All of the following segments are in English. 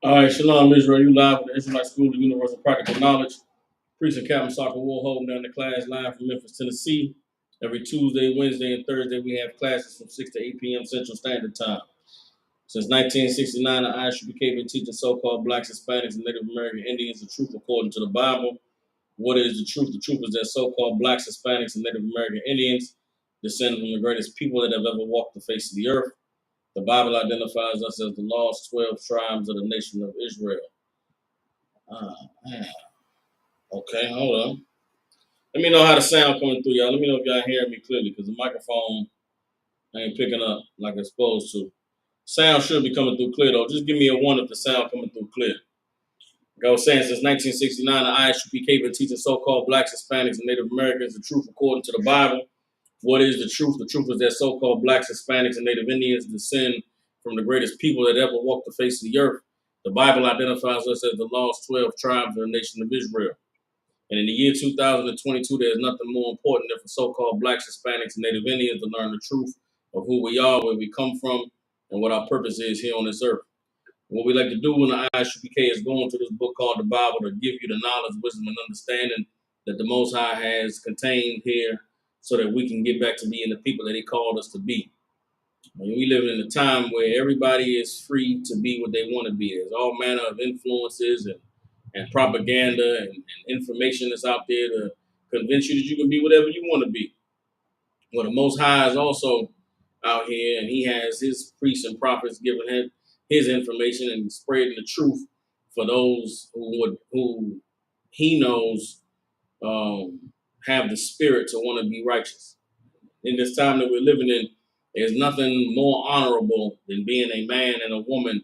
All right, Shalom Israel, you live with the Israelite School of Universal Practical Knowledge. Priest and Captain Soccer War holding down the class live from Memphis, Tennessee. Every Tuesday, Wednesday, and Thursday, we have classes from 6 to 8 p.m. Central Standard Time. Since 1969, the ISUPK been teaching so-called blacks, Hispanics, and Native American Indians the truth according to the Bible. What is the truth? The truth is that so-called blacks, Hispanics, and Native American Indians descend from the greatest people that have ever walked the face of the earth. The Bible identifies us as the lost 12 tribes of the nation of Israel. Man. Okay, hold on. Let me know how the sound coming through, y'all. Let me know if y'all hearing me clearly because the microphone ain't picking up like it's supposed to. Sound should be coming through clear though. Just give me a one if the sound coming through clear. Like I was saying, since 1969, the ISUPK been teaching so-called blacks, Hispanics, and Native Americans the truth according to the Bible. What is the truth? The truth is that so-called blacks, Hispanics, and Native Indians descend from the greatest people that ever walked the face of the earth. The Bible identifies us as the lost 12 tribes of the nation of Israel. And in the year 2022, there's nothing more important than for so-called blacks, Hispanics, and Native Indians to learn the truth of who we are, where we come from, and what our purpose is here on this earth. What we like to do in the ISUPK is go into this book called the Bible to give you the knowledge, wisdom, and understanding that the Most High has contained here so that we can get back to being the people that He called us to be. I mean, we live in a time where everybody is free to be what they want to be. There's all manner of influences and propaganda and information that's out there to convince you that you can be whatever you want to be. Well, the Most High is also out here, and He has His priests and prophets giving His information and spreading the truth for those who He knows have the spirit to want to be righteous. In this time that we're living in, there's nothing more honorable than being a man and a woman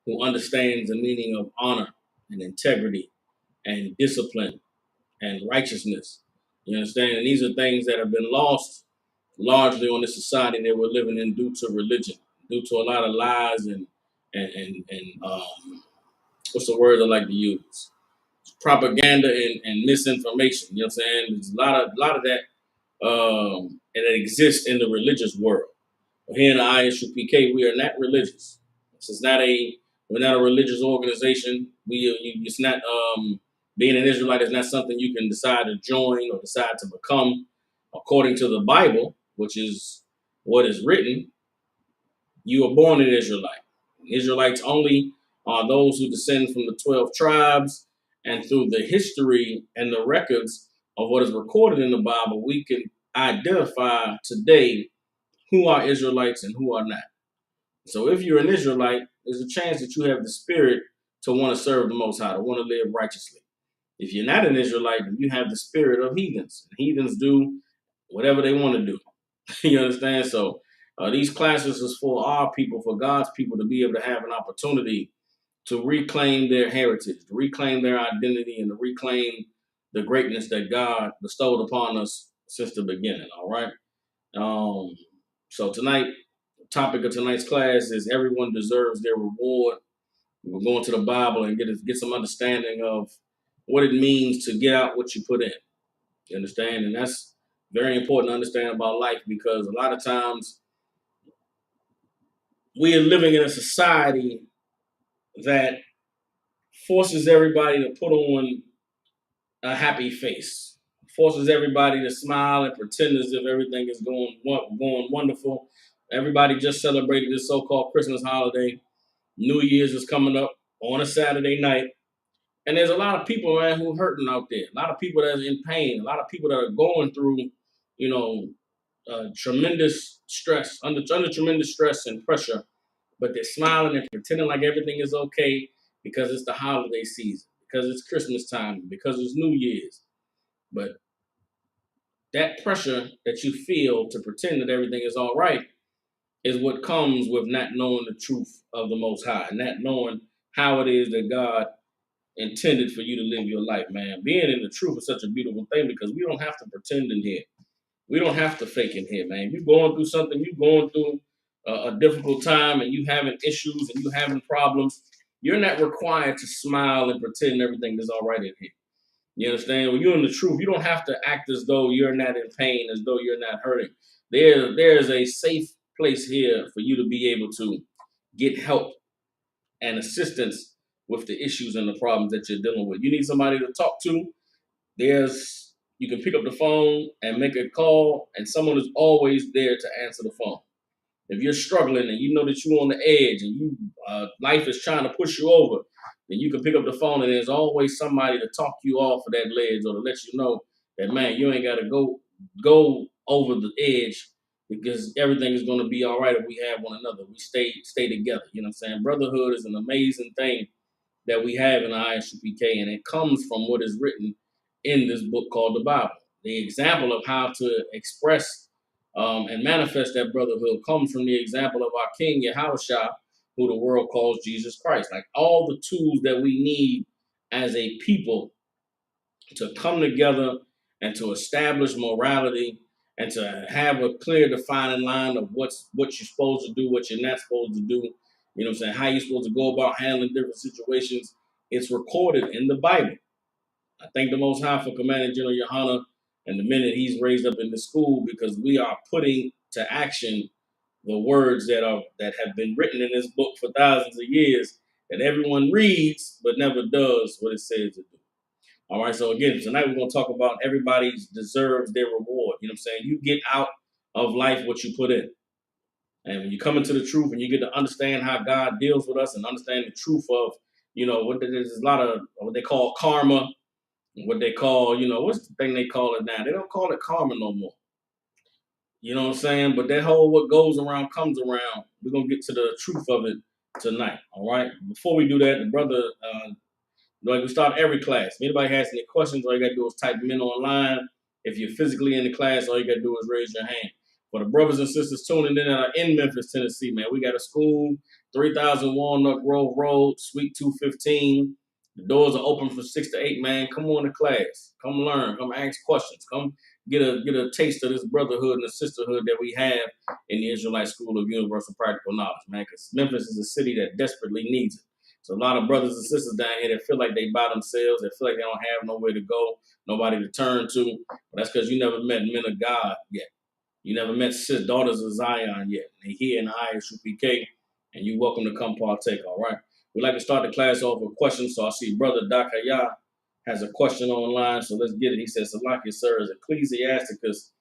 who understands the meaning of honor and integrity and discipline and righteousness. You understand? And these are things that have been lost largely on the society that we're living in due to religion, due to a lot of lies and what's the word I like to use? Propaganda and misinformation. You know what I'm saying? There's a lot of that and it exists in the religious world. Here in the ISUPK, we are not religious. This is not we're not a religious organization. It's not being an Israelite is not something you can decide to join or decide to become. According to the Bible, which is what is written, you were born an Israelite. Israelites only are those who descend from the 12 tribes, and through the history and the records of what is recorded in the Bible, we can identify today who are Israelites and who are not. So if you're an Israelite, there's a chance that you have the spirit to want to serve the Most High, to want to live righteously. If you're not an Israelite, then you have the spirit of heathens. Heathens do whatever they want to do. You understand? So these classes is for our people, for God's people to be able to have an opportunity to reclaim their heritage, to reclaim their identity, and to reclaim the greatness that God bestowed upon us since the beginning. All right. So tonight, the topic of tonight's class is everyone deserves their reward. We're going to the Bible and get some understanding of what it means to get out what you put in. You understand? And that's very important to understand about life, because a lot of times we are living in a society that forces everybody to put on a happy face, forces everybody to smile and pretend as if everything is going wonderful. Everybody just celebrated this so-called Christmas holiday. New Year's is coming up on a Saturday night. And there's a lot of people, man, who are hurting out there. A lot of people that are in pain. A lot of people that are going through, you know, tremendous stress, under tremendous stress and pressure, but they're smiling and pretending like everything is okay because it's the holiday season, because it's Christmas time, because it's New Year's. But that pressure that you feel to pretend that everything is all right is what comes with not knowing the truth of the Most High, not knowing how it is that God intended for you to live your life, man. Being in the truth is such a beautiful thing, because we don't have to pretend in here. We don't have to fake in here, man. You're going through something, you're going through a difficult time, and you having issues and you having problems. You're not required to smile and pretend everything is all right in here. You understand? When you're in the truth, you don't have to act as though you're not in pain, as though you're not hurting. There is a safe place here for you to be able to get help and assistance with the issues and the problems that you're dealing with. You need somebody to talk to. You can pick up the phone and make a call, and someone is always there to answer the phone. If you're struggling and you know that you're on the edge and life is trying to push you over, then you can pick up the phone, and there's always somebody to talk you off of that ledge, or to let you know that, man, you ain't got to go over the edge, because everything is going to be all right if we have one another. We stay together. You know what I'm saying? Brotherhood is an amazing thing that we have in the ISUPK, and it comes from what is written in this book called the Bible. The example of how to express and manifest that brotherhood comes from the example of our King Yahushua, who the world calls Jesus Christ. Like, all the tools that we need as a people to come together and to establish morality and to have a clear defining line of what you're supposed to do, what you're not supposed to do. You know what I'm saying? How you're supposed to go about handling different situations. It's recorded in the Bible. I thank the Most High for Commanding General Yohana and the men that he's raised up in the school, because we are putting to action the words that have been written in this book for thousands of years, that everyone reads but never does what it says to do. All right, so again, tonight we're going to talk about everybody deserves their reward. You know what I'm saying? You get out of life what you put in. And when you come into the truth and you get to understand how God deals with us and understand the truth of, there's a lot of what they call karma, what they call, what's the thing they call it now? They don't call it karma no more. You know what I'm saying? But that whole what goes around comes around. We're going to get to the truth of it tonight. All right. Before we do that, the brother, like we start every class. If anybody has any questions, all you got to do is type them in online. If you're physically in the class, all you got to do is raise your hand. For the brothers and sisters tuning in that are in Memphis, Tennessee, man, we got a school, 3000 Walnut Grove Road, Suite 215. The doors are open from 6 to 8, man. Come on to class. Come learn. Come ask questions. Come get a taste of this brotherhood and the sisterhood that we have in the Israelite School of Universal Practical Knowledge, man. Because Memphis is a city that desperately needs it. So a lot of brothers and sisters down here that feel like they by themselves, that feel like they don't have nowhere to go, nobody to turn to. But that's because you never met men of God yet. You never met daughters of Zion yet. They're here in ISUPK, and you're welcome to come partake, all right? We'd like to start the class off with questions. So I see Brother Dakaya has a question online, so let's get it. He says, Salakia, sir, is Ecclesiasticus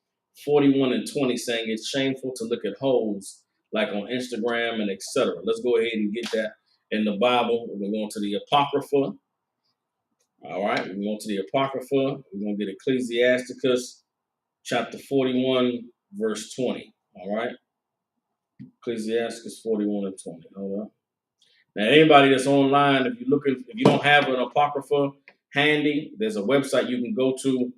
41 and 20 saying it's shameful to look at hoes like on Instagram and etc. Let's go ahead and get that in the Bible. We're going to the Apocrypha. All right, we're going to the Apocrypha. We're going to get Ecclesiasticus chapter 41, verse 20. All right, Ecclesiasticus 41 and 20. Hold on. Now, anybody that's online, if you don't have an Apocrypha handy, there's a website you can go to.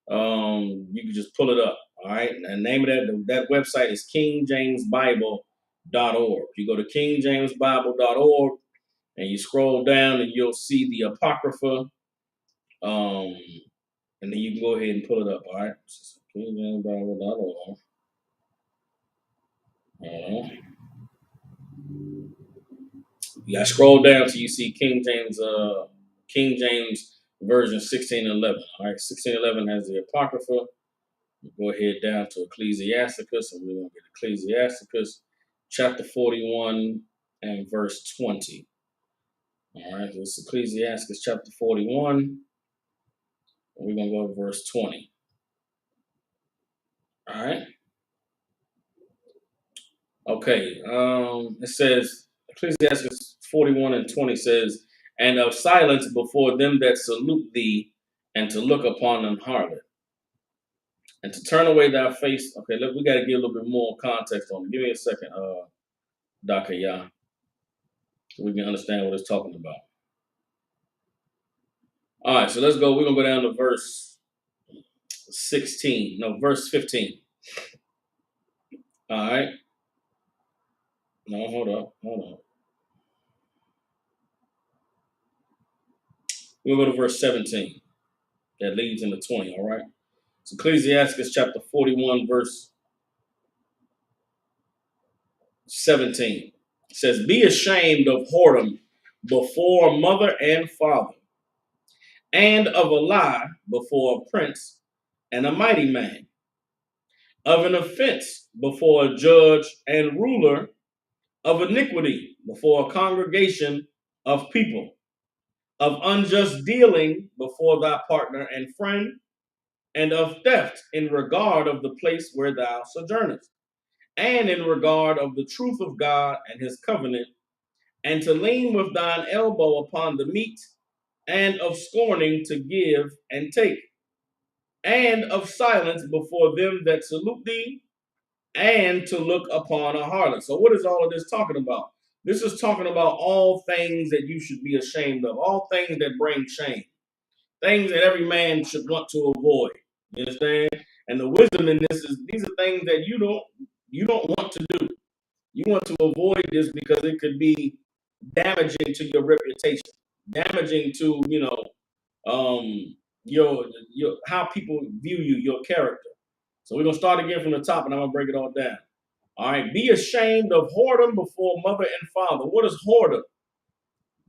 You can just pull it up. All right. And the name of that website is KingJamesBible.org. You go to KingJamesBible.org and you scroll down and you'll see the Apocrypha. And then you can go ahead and pull it up. All right. KingJamesBible.org. You gotta scroll down till you see King James version 1611. All right, 1611 has the Apocrypha. We'll go ahead down to Ecclesiasticus, and we're gonna get Ecclesiasticus chapter 41 and verse 20. All right, so it's Ecclesiasticus chapter 41, and we're gonna go to verse 20. All right. Okay. It says Ecclesiasticus 41 and 20 says, and of silence before them that salute thee, and to look upon an harlot, and to turn away thy face. Okay, look, we got to get a little bit more context on it. Give me a second, Dakaya, so we can understand what it's talking about. All right, so let's go. We're going to go down to verse 16. No, verse 15. All right. No, hold on. We'll go to verse 17. That leads into 20, all right? So Ecclesiasticus chapter 41, verse 17. It says, be ashamed of whoredom before mother and father, and of a lie before a prince and a mighty man, of an offense before a judge and ruler, of iniquity before a congregation of people, of unjust dealing before thy partner and friend, and of theft in regard of the place where thou sojournest, and in regard of the truth of God and his covenant, and to lean with thine elbow upon the meat, and of scorning to give and take, and of silence before them that salute thee, and to look upon a harlot. So what is all of this talking about? This is talking about all things that you should be ashamed of, all things that bring shame, things that every man should want to avoid. You understand? And the wisdom in this is these are things that you don't want to do. You want to avoid this because it could be damaging to your reputation, damaging to your how people view you, your character. So we're gonna start again from the top, and I'm gonna break it all down. All right, be ashamed of whoredom before mother and father. What is whoredom?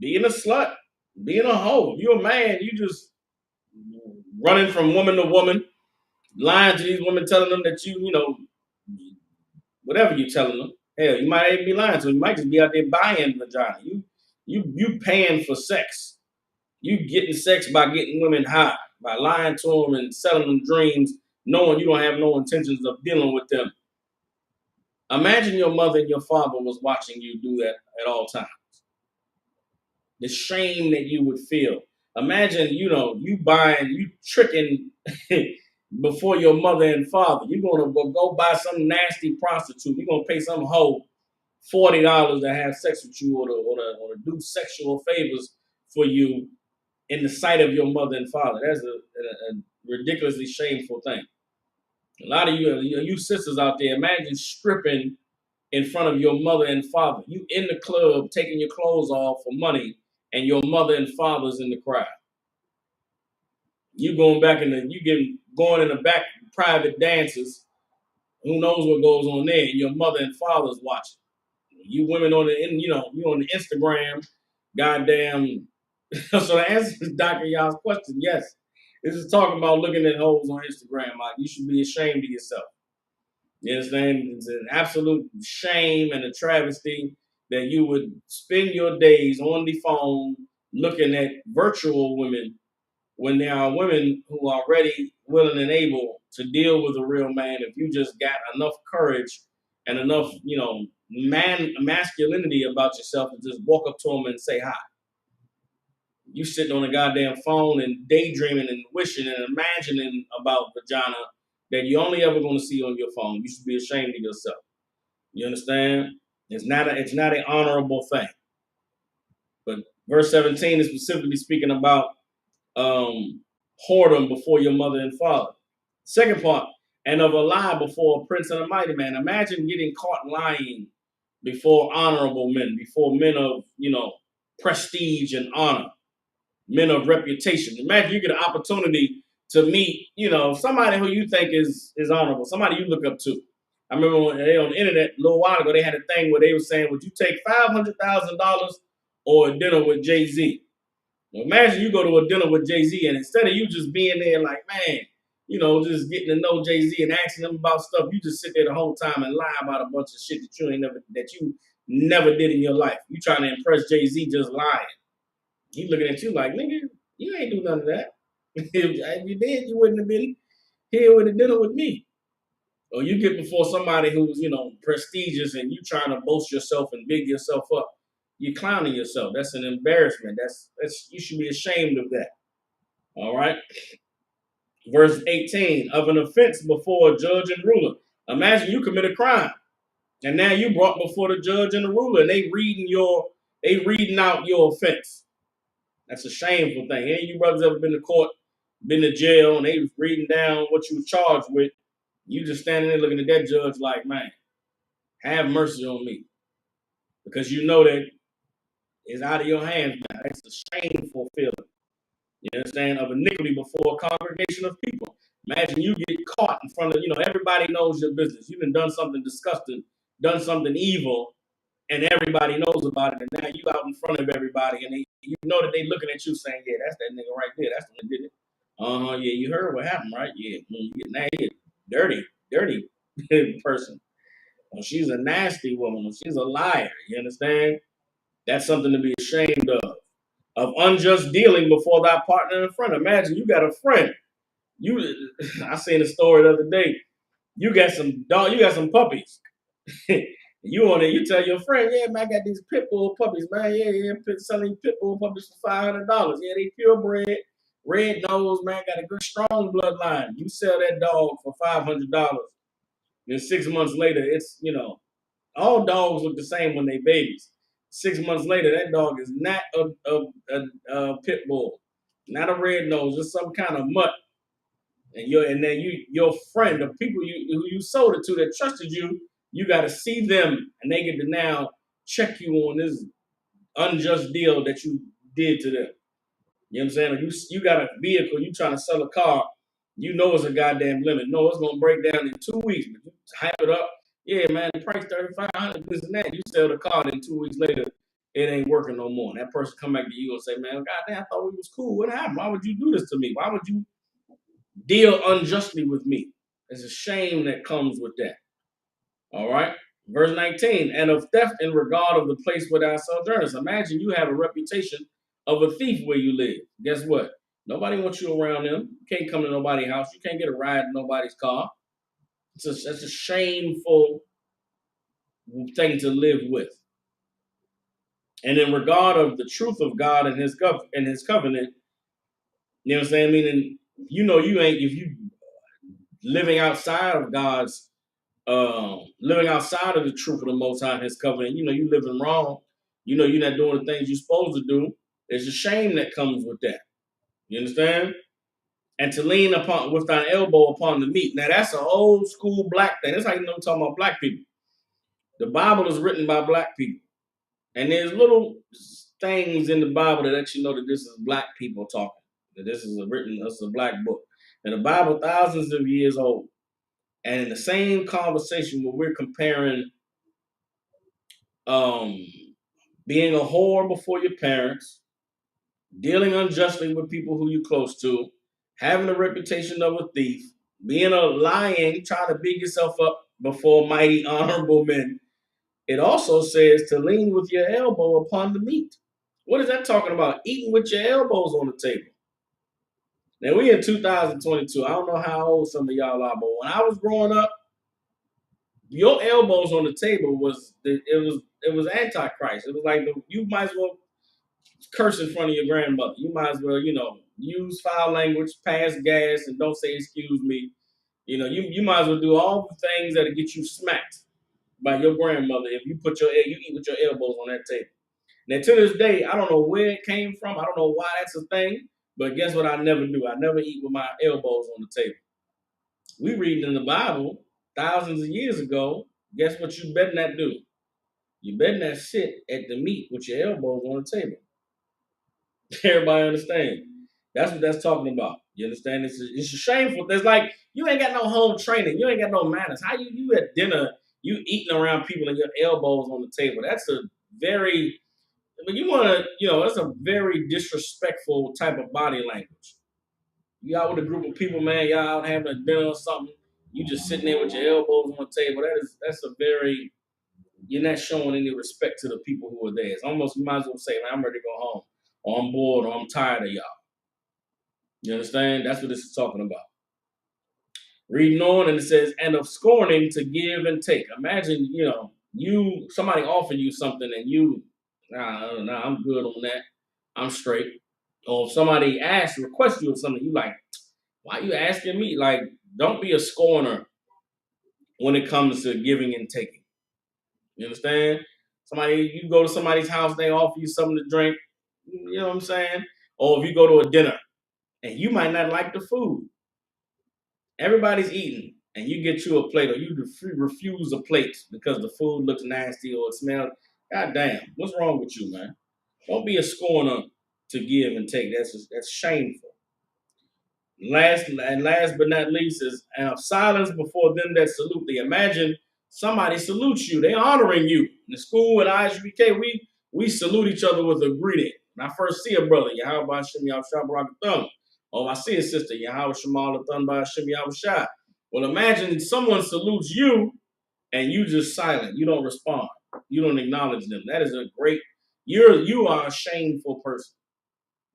Being a slut, being a hoe. If you're a man, you just running from woman to woman, lying to these women, telling them that whatever you're telling them. Hell, you might even be lying to them. You might just be out there buying vagina. You paying for sex. You getting sex by getting women high, by lying to them and selling them dreams, knowing you don't have no intentions of dealing with them. Imagine your mother and your father was watching you do that at all times. The shame that you would feel. Imagine, you tricking before your mother and father. You're going to go buy some nasty prostitute. You're going to pay some hoe $40 to have sex with you or to do sexual favors for you in the sight of your mother and father. That's a ridiculously shameful thing. A lot of you sisters out there, imagine stripping in front of your mother and father. You in the club taking your clothes off for money, and your mother and father's in the crowd. You going back going in the back private dances. Who knows what goes on there? And your mother and father's watching. You women on you on the Instagram, goddamn. So the answer to Dr. Y'all's question, yes. This is talking about looking at hoes on Instagram. Like, you should be ashamed of yourself. You understand? It's an absolute shame and a travesty that you would spend your days on the phone looking at virtual women when there are women who are ready, willing, and able to deal with a real man. If you just got enough courage and enough, masculinity about yourself to just walk up to them and say hi. You sitting on a goddamn phone and daydreaming and wishing and imagining about vagina that you're only ever going to see on your phone. You should be ashamed of yourself. You understand? It's not an honorable thing. But verse 17 is specifically speaking about whoredom before your mother and father. Second part, and of a lie before a prince and a mighty man. Imagine getting caught lying before honorable men, before men of, prestige and honor, men of reputation. Imagine you get an opportunity to meet, somebody who you think is honorable, somebody you look up to. I remember when they on the internet a little while ago, they had a thing where they were saying, would you take $500,000 or a dinner with Jay-Z? Well, imagine you go to a dinner with Jay-Z, and instead of you just being there like, man, just getting to know Jay-Z and asking them about stuff, you just sit there the whole time and lie about a bunch of shit that you never did in your life. You trying to impress Jay-Z just lying. He looking at you like, nigga, you ain't do none of that. If you did, you wouldn't have been here with a dinner with me. Or you get before somebody who's, prestigious and you trying to boast yourself and big yourself up. You're clowning yourself. That's an embarrassment. That's you should be ashamed of that. All right. Verse 18, of an offense before a judge and ruler. Imagine you commit a crime, and now you brought before the judge and the ruler, and they reading out your offense. That's a shameful thing. Any of you brothers ever been to court, been to jail, and they was reading down what you were charged with? You just standing there looking at that judge like, man, have mercy on me, because you know that it's out of your hands now. It's a shameful feeling. You understand? Of iniquity before a congregation of people. Imagine you get caught in front of, everybody knows your business. You've done something disgusting, done something evil, and everybody knows about it. And now you out in front of everybody, and you know that they looking at you saying, yeah, that's that nigga right there. That's the one that did it. Yeah, you heard what happened, right? Yeah. Now you're dirty person. Well, she's a nasty woman. She's a liar. You understand? That's something to be ashamed of unjust dealing before thy partner in front. Imagine you got a friend. I seen a story the other day. You got some puppies. You on there, you tell your friend, yeah, man, I got these pit bull puppies, man. Yeah, selling pit bull puppies for $500. Yeah, they purebred, red nose, man, got a good strong bloodline. You sell that dog for $500. Then 6 months later, it's all dogs look the same when they babies. 6 months later, that dog is not a pit bull, not a red nose, just some kind of mutt. And then your friend, the people who you sold it to that trusted you, you got to see them, and they get to now check you on this unjust deal that you did to them. You know what I'm saying? Or you got a vehicle, you trying to sell a car, you know it's a goddamn limit. No, it's gonna break down in 2 weeks, but you hype it up. Yeah, man, the price $3,500, this and that. You sell the car, then 2 weeks later, it ain't working no more. And that person come back to you and say, man, goddamn, I thought we was cool. What happened? Why would you do this to me? Why would you deal unjustly with me? There's a shame that comes with that. All right. Verse 19, and of theft in regard of the place where thou sojournest. Imagine you have a reputation of a thief where you live. Guess what? Nobody wants you around them. You can't come to nobody's house. You can't get a ride in nobody's car. That's a shameful thing to live with. And in regard of the truth of God and his covenant, you know what I'm saying? Meaning, you ain't, if you living outside of God's living outside of the truth of the Most High and his covenant, you living wrong, you're not doing the things you're supposed to do. There's a shame that comes with that. You understand? And to lean upon with thine elbow upon the meat. Now that's an old school black thing. That's how you know I'm talking about black people. The Bible is written by black people. And there's little things in the Bible that let you know that this is black people talking. That this is a black book. And the Bible thousands of years old. And in the same conversation where we're comparing um, being a whore before your parents, dealing unjustly with people who you're close to, having a reputation of a thief, being a lying, trying to big yourself up before mighty honorable men. It also says to lean with your elbow upon the meat. What is that talking about? Eating with your elbows on the table. Now we in 2022. I don't know how old some of y'all are, but when I was growing up, your elbows on the table was antichrist. It was like you might as well curse in front of your grandmother. You might as well, use foul language, pass gas, and don't say excuse me. You might as well do all the things that'll get you smacked by your grandmother if you you eat with your elbows on that table. Now to this day, I don't know where it came from. I don't know why that's a thing. But guess what? I never do. I never eat with my elbows on the table. We reading in the Bible thousands of years ago. Guess what you better not do? You better not sit at the meat with your elbows on the table. Everybody understand? That's what that's talking about. You understand? It's shameful. There's like you ain't got no home training. You ain't got no manners. How you at dinner? You eating around people and your elbows on the table. That's a very but you want to, that's a very disrespectful type of body language. You out with a group of people, man. Y'all out having a dinner or something. You just sitting there with your elbows on the table. That's a very you're not showing any respect to the people who are there. It's almost you might as well say, man, I'm ready to go home, or I'm bored, or I'm tired of y'all. You understand? That's what this is talking about. Reading on, and it says, and of scorning to give and take. Imagine, somebody offer you something and you, nah, I'm good on that. I'm straight. Or if somebody requests you something, you like, why are you asking me? Like, don't be a scorner when it comes to giving and taking. You understand? You go to somebody's house, they offer you something to drink. You know what I'm saying? Or if you go to a dinner and you might not like the food, everybody's eating, and you get you a plate, or you refuse a plate because the food looks nasty or it smells. God damn, what's wrong with you, man? Don't be a scorner to give and take. That's shameful. Last but not least is silence before them that salute thee. Imagine somebody salutes you; they honoring you. In the school at ISUBK, we salute each other with a greeting. When I first see a brother, Yahweh Shem Yahweh Barak Thumb. Or I see a sister, Yahweh Shemal Thumb by Shem Yahweh Shah. Well, imagine someone salutes you and you just silent. You don't respond. You don't acknowledge them. That is a great. You are a shameful person.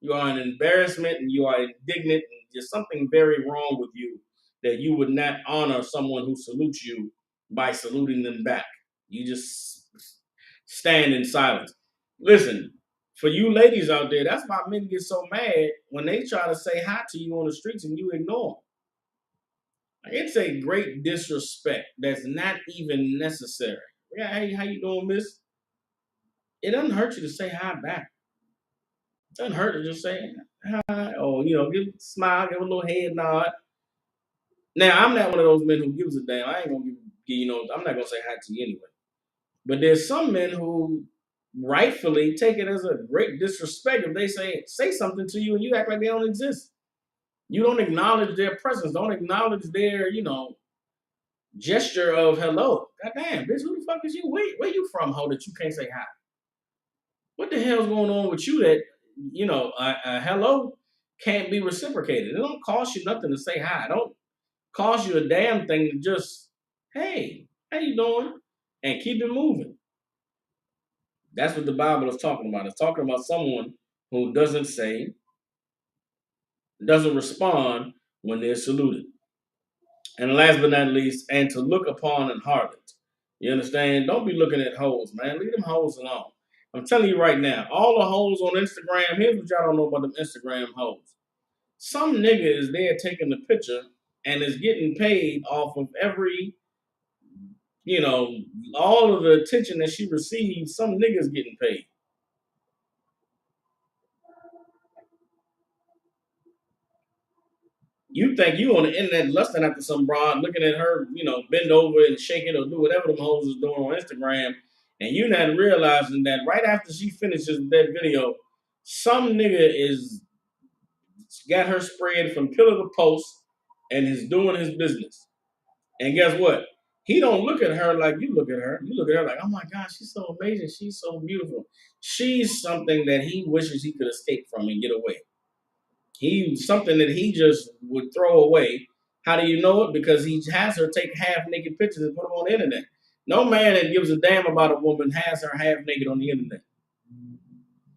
You are an embarrassment and you are indignant and there's something very wrong with you that you would not honor someone who salutes you by saluting them back. You just stand in silence. Listen, for you ladies out there, that's why men get so mad when they try to say hi to you on the streets and you ignore them. It's a great disrespect that's not even necessary. Yeah, hey, how you doing, miss? It doesn't hurt you to say hi back. It doesn't hurt to just say hi, or give a smile, give a little head nod. Now, I'm not one of those men who gives a damn. I ain't gonna I'm not gonna say hi to you anyway. But there's some men who rightfully take it as a great disrespect if they say something to you and you act like they don't exist. You don't acknowledge their presence. Don't acknowledge their, gesture of hello. God damn, bitch, who the fuck is you? Where you from, ho, that you can't say hi? What the hell's going on with you that, hello can't be reciprocated? It don't cost you nothing to say hi. It don't cost you a damn thing to just, hey, how you doing? And keep it moving. That's what the Bible is talking about. It's talking about someone who doesn't respond when they're saluted. And last but not least, and to look upon an harlot. You understand? Don't be looking at hoes, man. Leave them hoes alone. I'm telling you right now, all the hoes on Instagram, here's what y'all don't know about them Instagram hoes. Some nigga is there taking the picture and is getting paid off of every, all of the attention that she receives, some niggas getting paid. You think you on the internet lusting after some broad, looking at her, bend over and shake it or do whatever them hoes is doing on Instagram, And you not realizing that right after she finishes that video, some nigga is got her spread from pillar to post and is doing his business. And guess what? He don't look at her like you look at her. You look at her like, oh my God, she's so amazing. She's so beautiful. She's something that he wishes he could escape from and get away. Something that he just would throw away. How do you know it? Because he has her take half naked pictures and put them on the internet. No man that gives a damn about a woman has her half naked on the internet.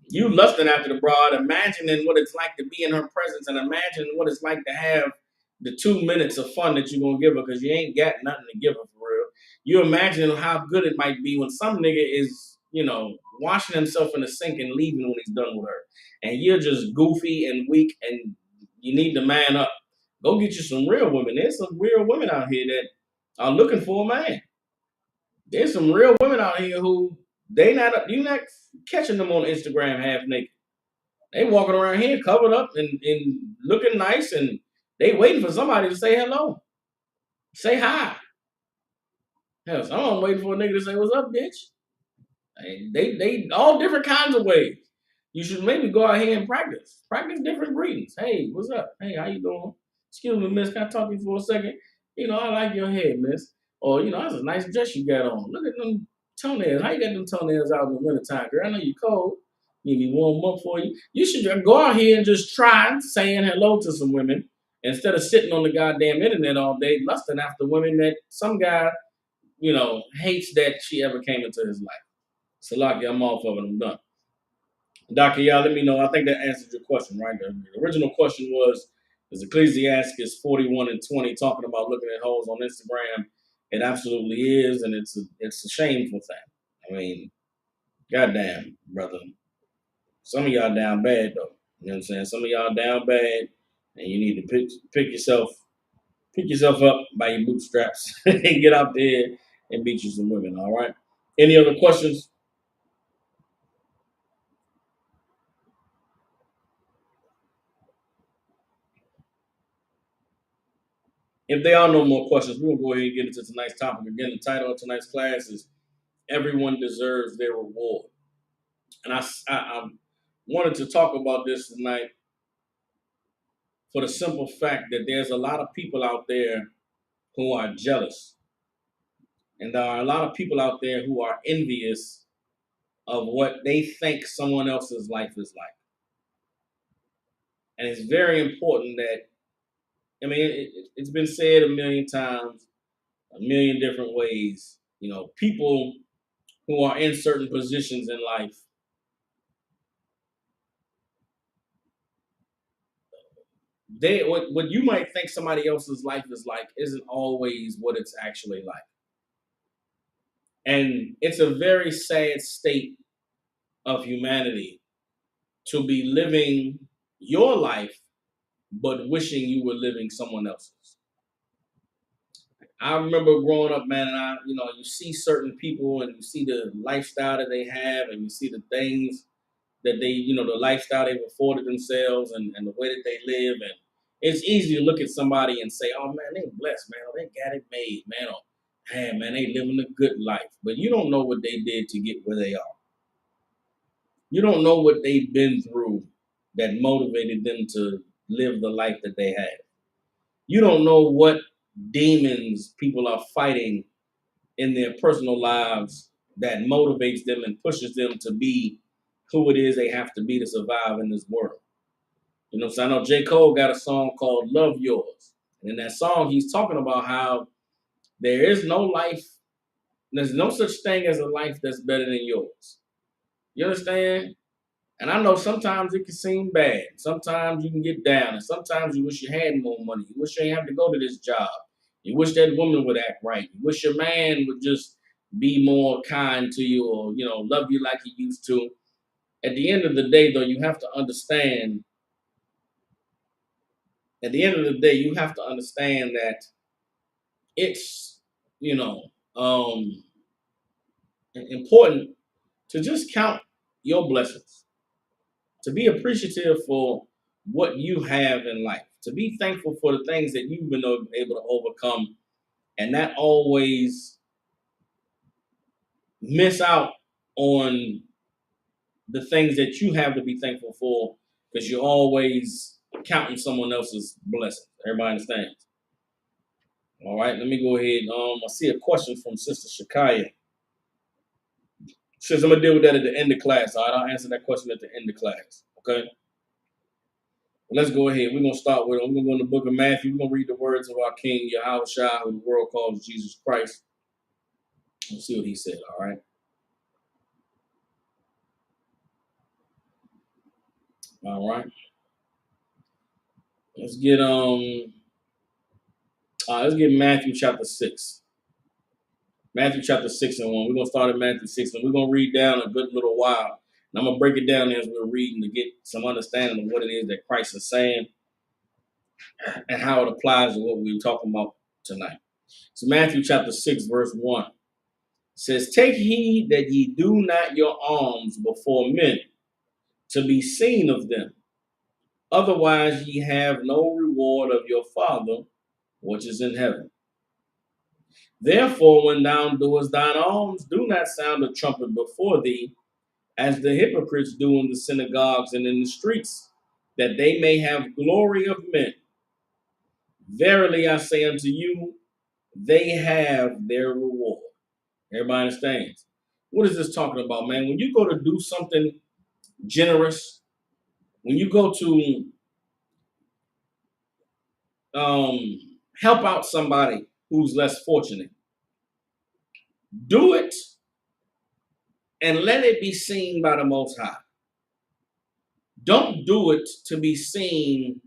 You lusting after the broad, imagining what it's like to be in her presence and imagining what it's like to have the 2 minutes of fun that you're gonna give her because you ain't got nothing to give her for real. You imagine how good it might be when some nigga is, washing himself in the sink and leaving when he's done with her. And you're just goofy and weak and you need to man up. Go get you some real women. There's some real women out here that are looking for a man. There's some real women out here who you're not catching them on Instagram half naked. They walking around here covered up and looking nice, and they waiting for somebody to say hello, say hi. Hell, some of them waiting for a nigga to say what's up, bitch. They all different kinds of ways. You should maybe go out here and practice different greetings. Hey, what's up? Hey, how you doing? Excuse me, miss. Can I talk to you for a second? I like your hair, miss. Or that's a nice dress you got on. Look at them toenails. How you got them toenails out in the wintertime, girl? I know you cold. Need me warm up for you. You should go out here and just try saying hello to some women instead of sitting on the goddamn internet all day lusting after women that some guy, hates that she ever came into his life. Salaki, I'm off of it. I'm done. Dr. Y'all, let me know. I think that answered your question, right? The original question was, is Ecclesiastes 41 and 20 talking about looking at hoes on Instagram? It absolutely is, and it's a shameful thing. I mean, goddamn, brother. Some of y'all down bad, though. You know what I'm saying? Some of y'all down bad, and you need to pick yourself up by your bootstraps and get out there and meet you some women, all right? Any other questions? If there are no more questions, we're going to go ahead and get into tonight's topic. Again, the title of tonight's class is Everyone Deserves Their Reward. And I wanted to talk about this tonight for the simple fact that there's a lot of people out there who are jealous. And there are a lot of people out there who are envious of what they think someone else's life is like. And it's very important that, it's been said a million times, a million different ways. People who are in certain positions in life, what you might think somebody else's life is like isn't always what it's actually like. And it's a very sad state of humanity to be living your life but wishing you were living someone else's. I remember growing up, man, and you see certain people and you see the lifestyle that they have and you see the things that the lifestyle they've afforded themselves and the way that they live. And it's easy to look at somebody and say, oh man, they blessed, man. Oh, they got it made, man. Or, hey, man, they living a good life. But you don't know what they did to get where they are. You don't know what they've been through that motivated them to live the life that they have. You don't know what demons people are fighting in their personal lives that motivates them and pushes them to be who it is they have to be to survive in this world. So I know J. Cole got a song called Love Yours. And in that song, he's talking about how there is no life, there's no such thing as a life that's better than yours. You understand? And I know sometimes it can seem bad. Sometimes you can get down. And sometimes you wish you had more money. You wish you didn't have to go to this job. You wish that woman would act right. You wish your man would just be more kind to you or, love you like he used to. At the end of the day, though, you have to understand that it's, important to just count your blessings, to be appreciative for what you have in life, to be thankful for the things that you've been able to overcome, and not always miss out on the things that you have to be thankful for because you're always counting someone else's blessing. Everybody understands? All right, let me go ahead. I see a question from Sister Shakaya. Says I'm gonna deal with that at the end of class. All right, I'll answer that question at the end of class. Okay. Let's go ahead. We're gonna start with. I'm gonna go in the book of Matthew. We're gonna read the words of our King Yahushua, who the world calls Jesus Christ. Let's see what he said. All right. All right. Let's get let's get Matthew chapter 6. Matthew chapter 6 and 1. We're gonna start at Matthew 6 and we're gonna read down a good little while. And I'm gonna break it down as we're reading to get some understanding of what it is that Christ is saying and how it applies to what we're talking about tonight. So Matthew chapter 6, verse 1 says, "Take heed that ye do not your alms before men, to be seen of them. Otherwise ye have no reward of your Father which is in heaven. Therefore, when thou doest thine alms, do not sound a trumpet before thee, as the hypocrites do in the synagogues and in the streets, that they may have glory of men. Verily I say unto you, they have their reward." Everybody understands? What is this talking about, man? When you go to do something generous, when you go to help out somebody who's less fortunate, do it and let it be seen by the Most High. Don't do it to be seen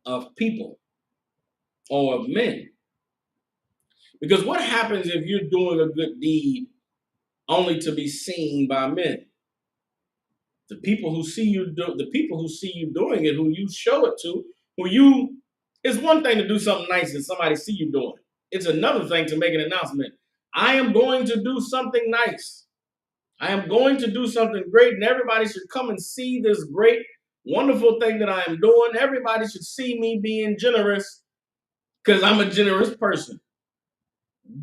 of people or of men. Because what happens if you're doing a good deed only to be seen by men? The people who see you doing it, who you show it to, it's one thing to do something nice and somebody see you doing it. It's another thing to make an announcement. I am going to do something nice. I am going to do something great, and everybody should come and see this great, wonderful thing that I am doing. Everybody should see me being generous because I'm a generous person.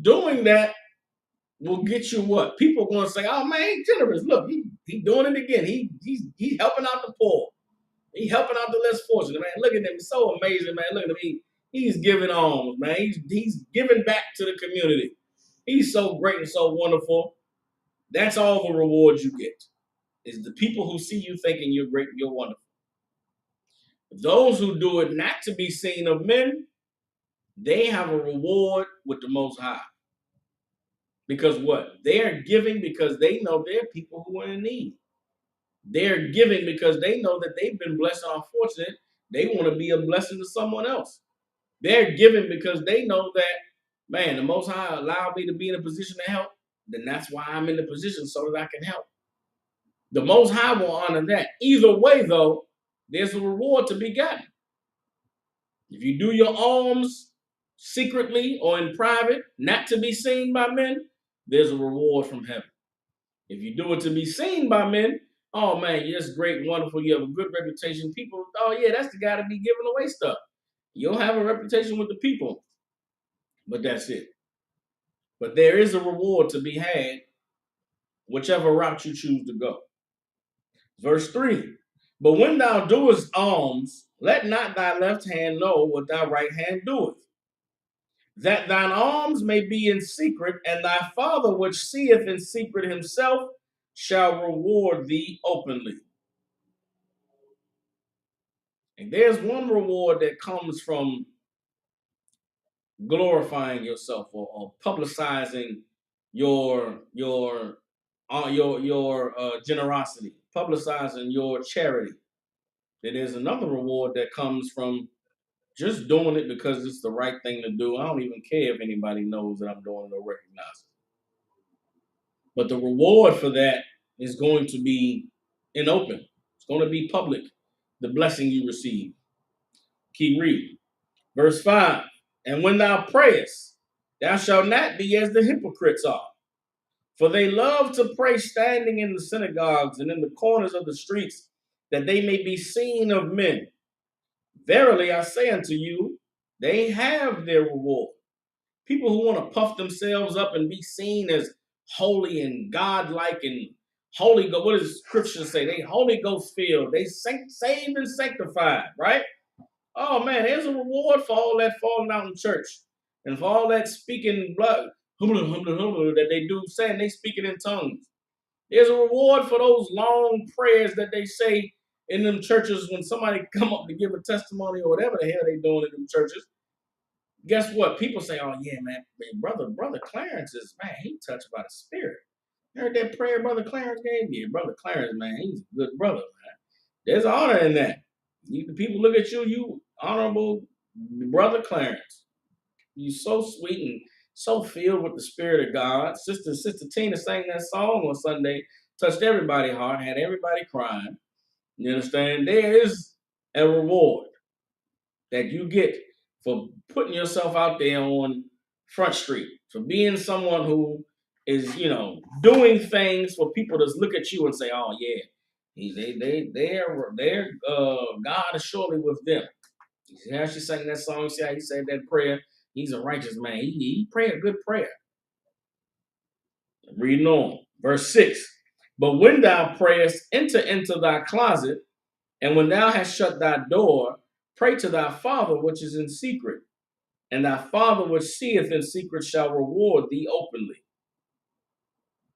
Doing that will get you what? People are going to say, "Oh man, he's generous. Look, he doing it again. He's helping out the poor. He helping out the less fortunate, man. Look at him. It's so amazing, man. Look at him. He's giving alms, man. He's giving back to the community. He's so great and so wonderful." That's all the rewards you get. Is the people who see you thinking you're great, you're wonderful. Those who do it not to be seen of men, they have a reward with the Most High. Because what? They're giving because they know there are people who are in need. They're giving because they know that they've been blessed and are fortunate. They want to be a blessing to someone else. They're giving because they know that, man, the Most High allowed me to be in a position to help. Then that's why I'm in the position so that I can help. The Most High will honor that. Either way, though, there's a reward to be gotten. If you do your alms secretly or in private, not to be seen by men, there's a reward from heaven. If you do it to be seen by men, oh man, you're just great and wonderful. You have a good reputation. People, oh yeah, that's the guy to be giving away stuff. You'll have a reputation with the people, but that's it. But there is a reward to be had, whichever route you choose to go. Verse 3, "But when thou doest alms, let not thy left hand know what thy right hand doeth, that thine alms may be in secret, and thy Father which seeth in secret himself shall reward thee openly." And there's one reward that comes from glorifying yourself or publicizing your generosity, publicizing your charity. There is another reward that comes from just doing it because it's the right thing to do. I don't even care if anybody knows that I'm doing it or recognizes it. But the reward for that is going to be in open. It's going to be public, the blessing you receive. Keep reading. Verse 5, "And when thou prayest, thou shalt not be as the hypocrites are. For they love to pray standing in the synagogues and in the corners of the streets, that they may be seen of men. Verily I say unto you, they have their reward." People who want to puff themselves up and be seen as holy and godlike and Holy Ghost. What does Scripture say? They Holy Ghost filled. They saved and sanctified, right? Oh man, there's a reward for all that falling out in church and for all that speaking blood, that they do saying they speaking in tongues. There's a reward for those long prayers that they say in them churches when somebody come up to give a testimony or whatever the hell they doing in them churches. Guess what? People say, "Oh yeah, man, brother Clarence is man, he touched by the Spirit." You heard that prayer Brother Clarence gave you? Brother Clarence, man, he's a good brother, man. There's honor in that. People look at you, you honorable Brother Clarence. You so sweet and so filled with the Spirit of God. Sister Tina sang that song on Sunday, touched everybody's heart, had everybody crying. You understand? There is a reward that you get for putting yourself out there on Front Street, for being someone who is, doing things for people to look at you and say, "Oh yeah, they're God is surely with them." You see how she sang that song? You see how he said that prayer? He's a righteous man. He prayed a good prayer. Reading on, verse 6. But when thou prayest, enter into thy closet, and when thou hast shut thy door, pray to thy Father which is in secret, and thy Father which seeth in secret shall reward thee openly.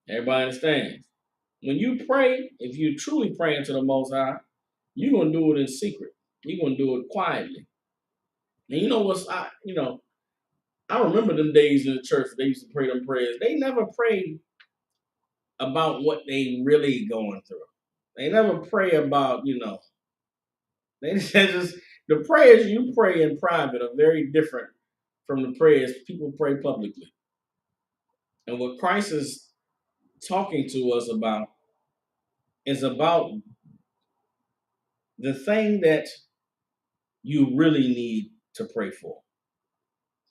Everybody understands? When you pray, if you truly praying to the Most High, you're going to do it in secret. You're going to do it quietly. And I remember them days in the church they used to pray them prayers. They never prayed about what they really going through. They never pray about, they just, the prayers you pray in private are very different from the prayers people pray publicly. And what Christ is talking to us about is about the thing that you really need to pray for.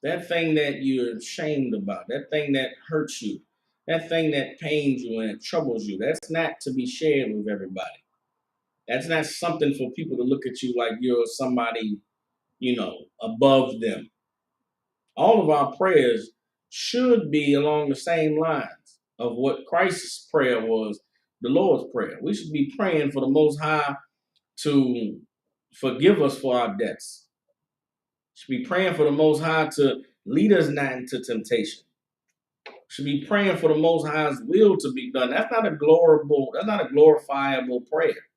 That thing that you're ashamed about, that thing that hurts you, that thing that pains you and troubles you, that's not to be shared with everybody. That's not something for people to look at you like you're somebody, above them. All of our prayers should be along the same lines of what Christ's prayer was, the Lord's Prayer. We should be praying for the Most High to forgive us for our debts. Should be praying for the Most High to lead us not into temptation. Should be praying for the Most High's will to be done. That's not a glorifiable prayer.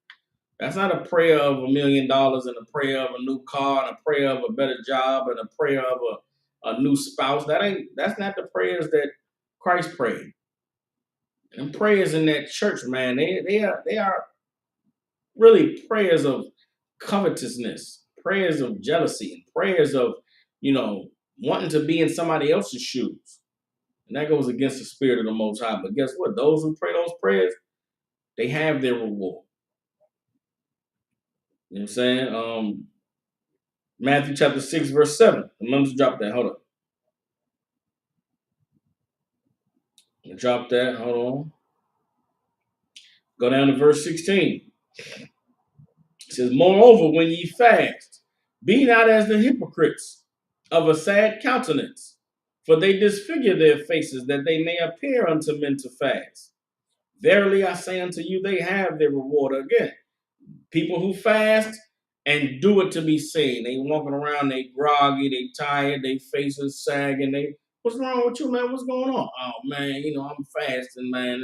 That's not a prayer of $1 million and a prayer of a new car and a prayer of a better job and a prayer of a new spouse. That's not the prayers that Christ prayed. And prayers in that church, man, they are really prayers of covetousness, prayers of jealousy, and prayers of, wanting to be in somebody else's shoes. And that goes against the spirit of the Most High. But guess what? Those who pray those prayers, they have their reward. You know what I'm saying? Matthew chapter 6, verse 7. I'm going to drop that. Hold on. Drop that. Hold on. Go down to verse 16. It says, moreover, when ye fast, be not as the hypocrites of a sad countenance, for they disfigure their faces, that they may appear unto men to fast. Verily I say unto you, they have their reward. Again, people who fast and do it to be seen. They walking around, they groggy, they tired, they faces sagging. What's wrong with you, man? What's going on? Oh man, I'm fasting, man.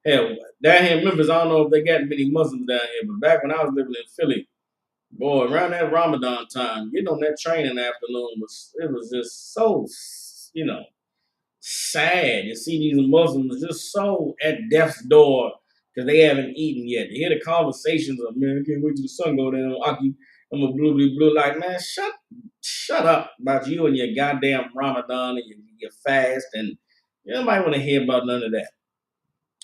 Hell, down here in Memphis, I don't know if they got many Muslims down here, but back when I was living in Philly, boy, around that Ramadan time, getting on that train in the afternoon was just so, sad to see these Muslims just so at death's door because they haven't eaten yet. To hear the conversations of, man, I can't wait till the sun go down. I'm a blue. Like, man, shut up about you and your goddamn Ramadan and your fast. And nobody want to hear about none of that.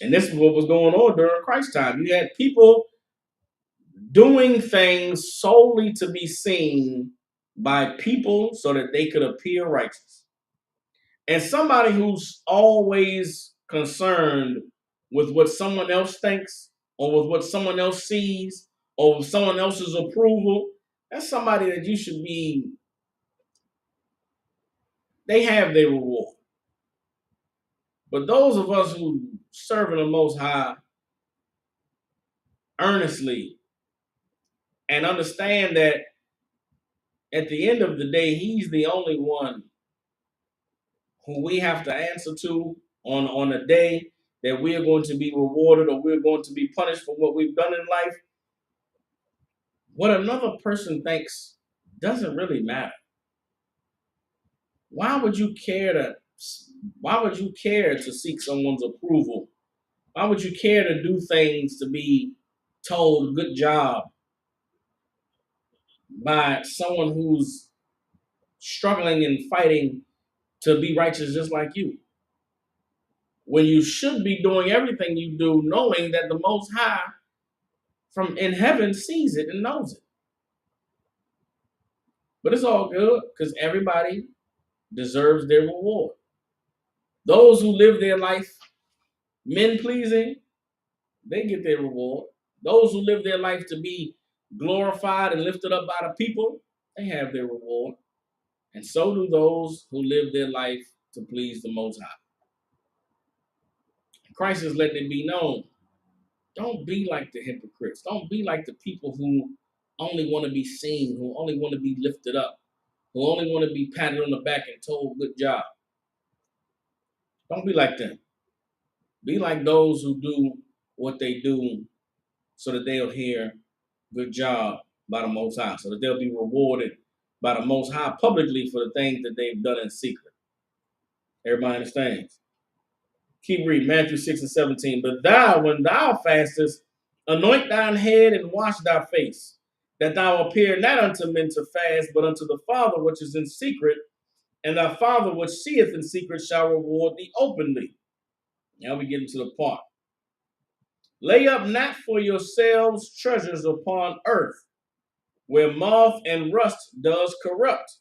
And this is what was going on during Christ's time. You had people doing things solely to be seen by people so that they could appear righteous. And somebody who's always concerned with what someone else thinks or with what someone else sees or with someone else's approval, that's somebody that you should be, they have their reward. But those of us who serve the Most High earnestly and understand that at the end of the day, He's the only one who we have to answer to on a day that we are going to be rewarded or we're going to be punished for what we've done in life. What another person thinks doesn't really matter. Why would you care to why would you care to seek someone's approval? Why would you care to do things to be told good job by someone who's struggling and fighting to be righteous just like you? When you should be doing everything you do knowing that the Most High from in heaven sees it and knows it. But it's all good because everybody deserves their reward. Those who live their life men pleasing, they get their reward. Those who live their life to be glorified and lifted up by the people, they have their reward. And so do those who live their life to please the Most High. Christ is letting it be known. Don't be like the hypocrites. Don't be like the people who only want to be seen, who only want to be lifted up, who only want to be patted on the back and told good job. Don't be like them. Be like those who do what they do so that they'll hear good job by the Most High, so that they'll be rewarded by the Most High publicly for the things that they've done in secret. Everybody understands? Keep reading Matthew 6 and 17. But thou, when thou fastest, anoint thine head and wash thy face, that thou appear not unto men to fast, but unto the Father which is in secret, and thy Father which seeth in secret shall reward thee openly. Now we get into the part. Lay up not for yourselves treasures upon earth, where moth and rust does corrupt,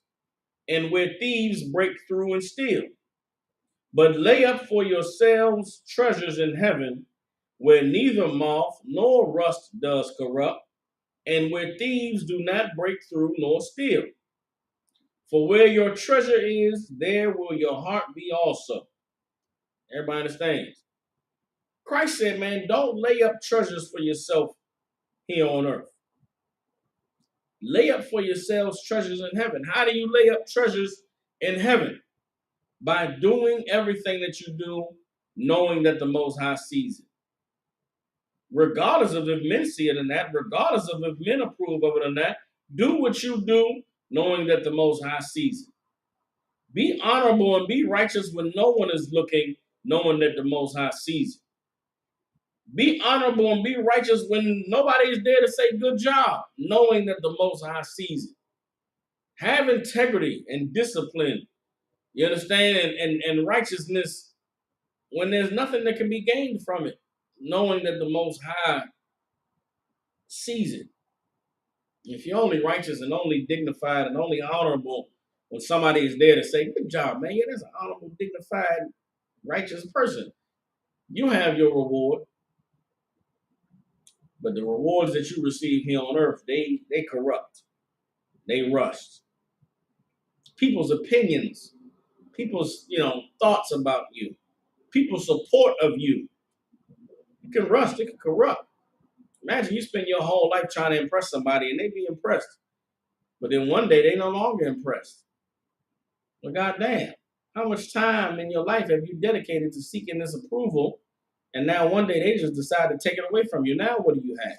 and where thieves break through and steal. But lay up for yourselves treasures in heaven, where neither moth nor rust does corrupt, and where thieves do not break through nor steal. For where your treasure is, there will your heart be also. Everybody understands? Christ said, man, don't lay up treasures for yourself here on earth. Lay up for yourselves treasures in heaven. How do you lay up treasures in heaven? By doing everything that you do, knowing that the Most High sees it. Regardless of if men see it or not, regardless of if men approve of it or not, do what you do, knowing that the Most High sees it. Be honorable and be righteous when no one is looking, knowing that the Most High sees it. Be honorable and be righteous when nobody is there to say good job, knowing that the Most High sees it. Have integrity and discipline, you understand, and righteousness when there's nothing that can be gained from it, knowing that the Most High sees it. If you're only righteous and only dignified and only honorable when somebody is there to say, good job, man, yeah, that's an honorable, dignified, righteous person, you have your reward. But the rewards that you receive here on earth, they corrupt. They rust. People's opinions, people's, thoughts about you, people's support of you, it can rust, it can corrupt. Imagine you spend your whole life trying to impress somebody and they be impressed. But then one day they no longer impressed. Well, goddamn, how much time in your life have you dedicated to seeking this approval? And now one day they just decide to take it away from you. Now what do you have?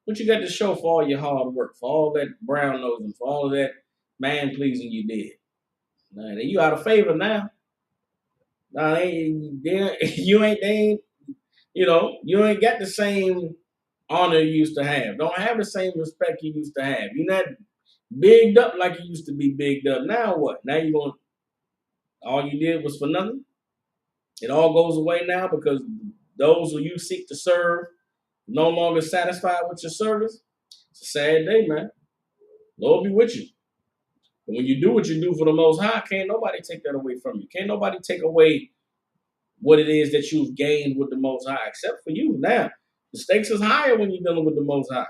What you got to show for all your hard work, for all that brown nosing, for all of that man pleasing you did? Now, you out of favor now. Now you ain't you ain't got the same honor you used to have. Don't have the same respect you used to have. You're not bigged up like you used to be bigged up. Now what? Now you going all you did was for nothing? It all goes away now because those who you seek to serve no longer satisfied with your service. It's a sad day, man. Lord be with you. But when you do what you do for the Most High, can't nobody take that away from you. Can't nobody take away what it is that you've gained with the Most High, except for you. Now, the stakes is higher when you're dealing with the Most High,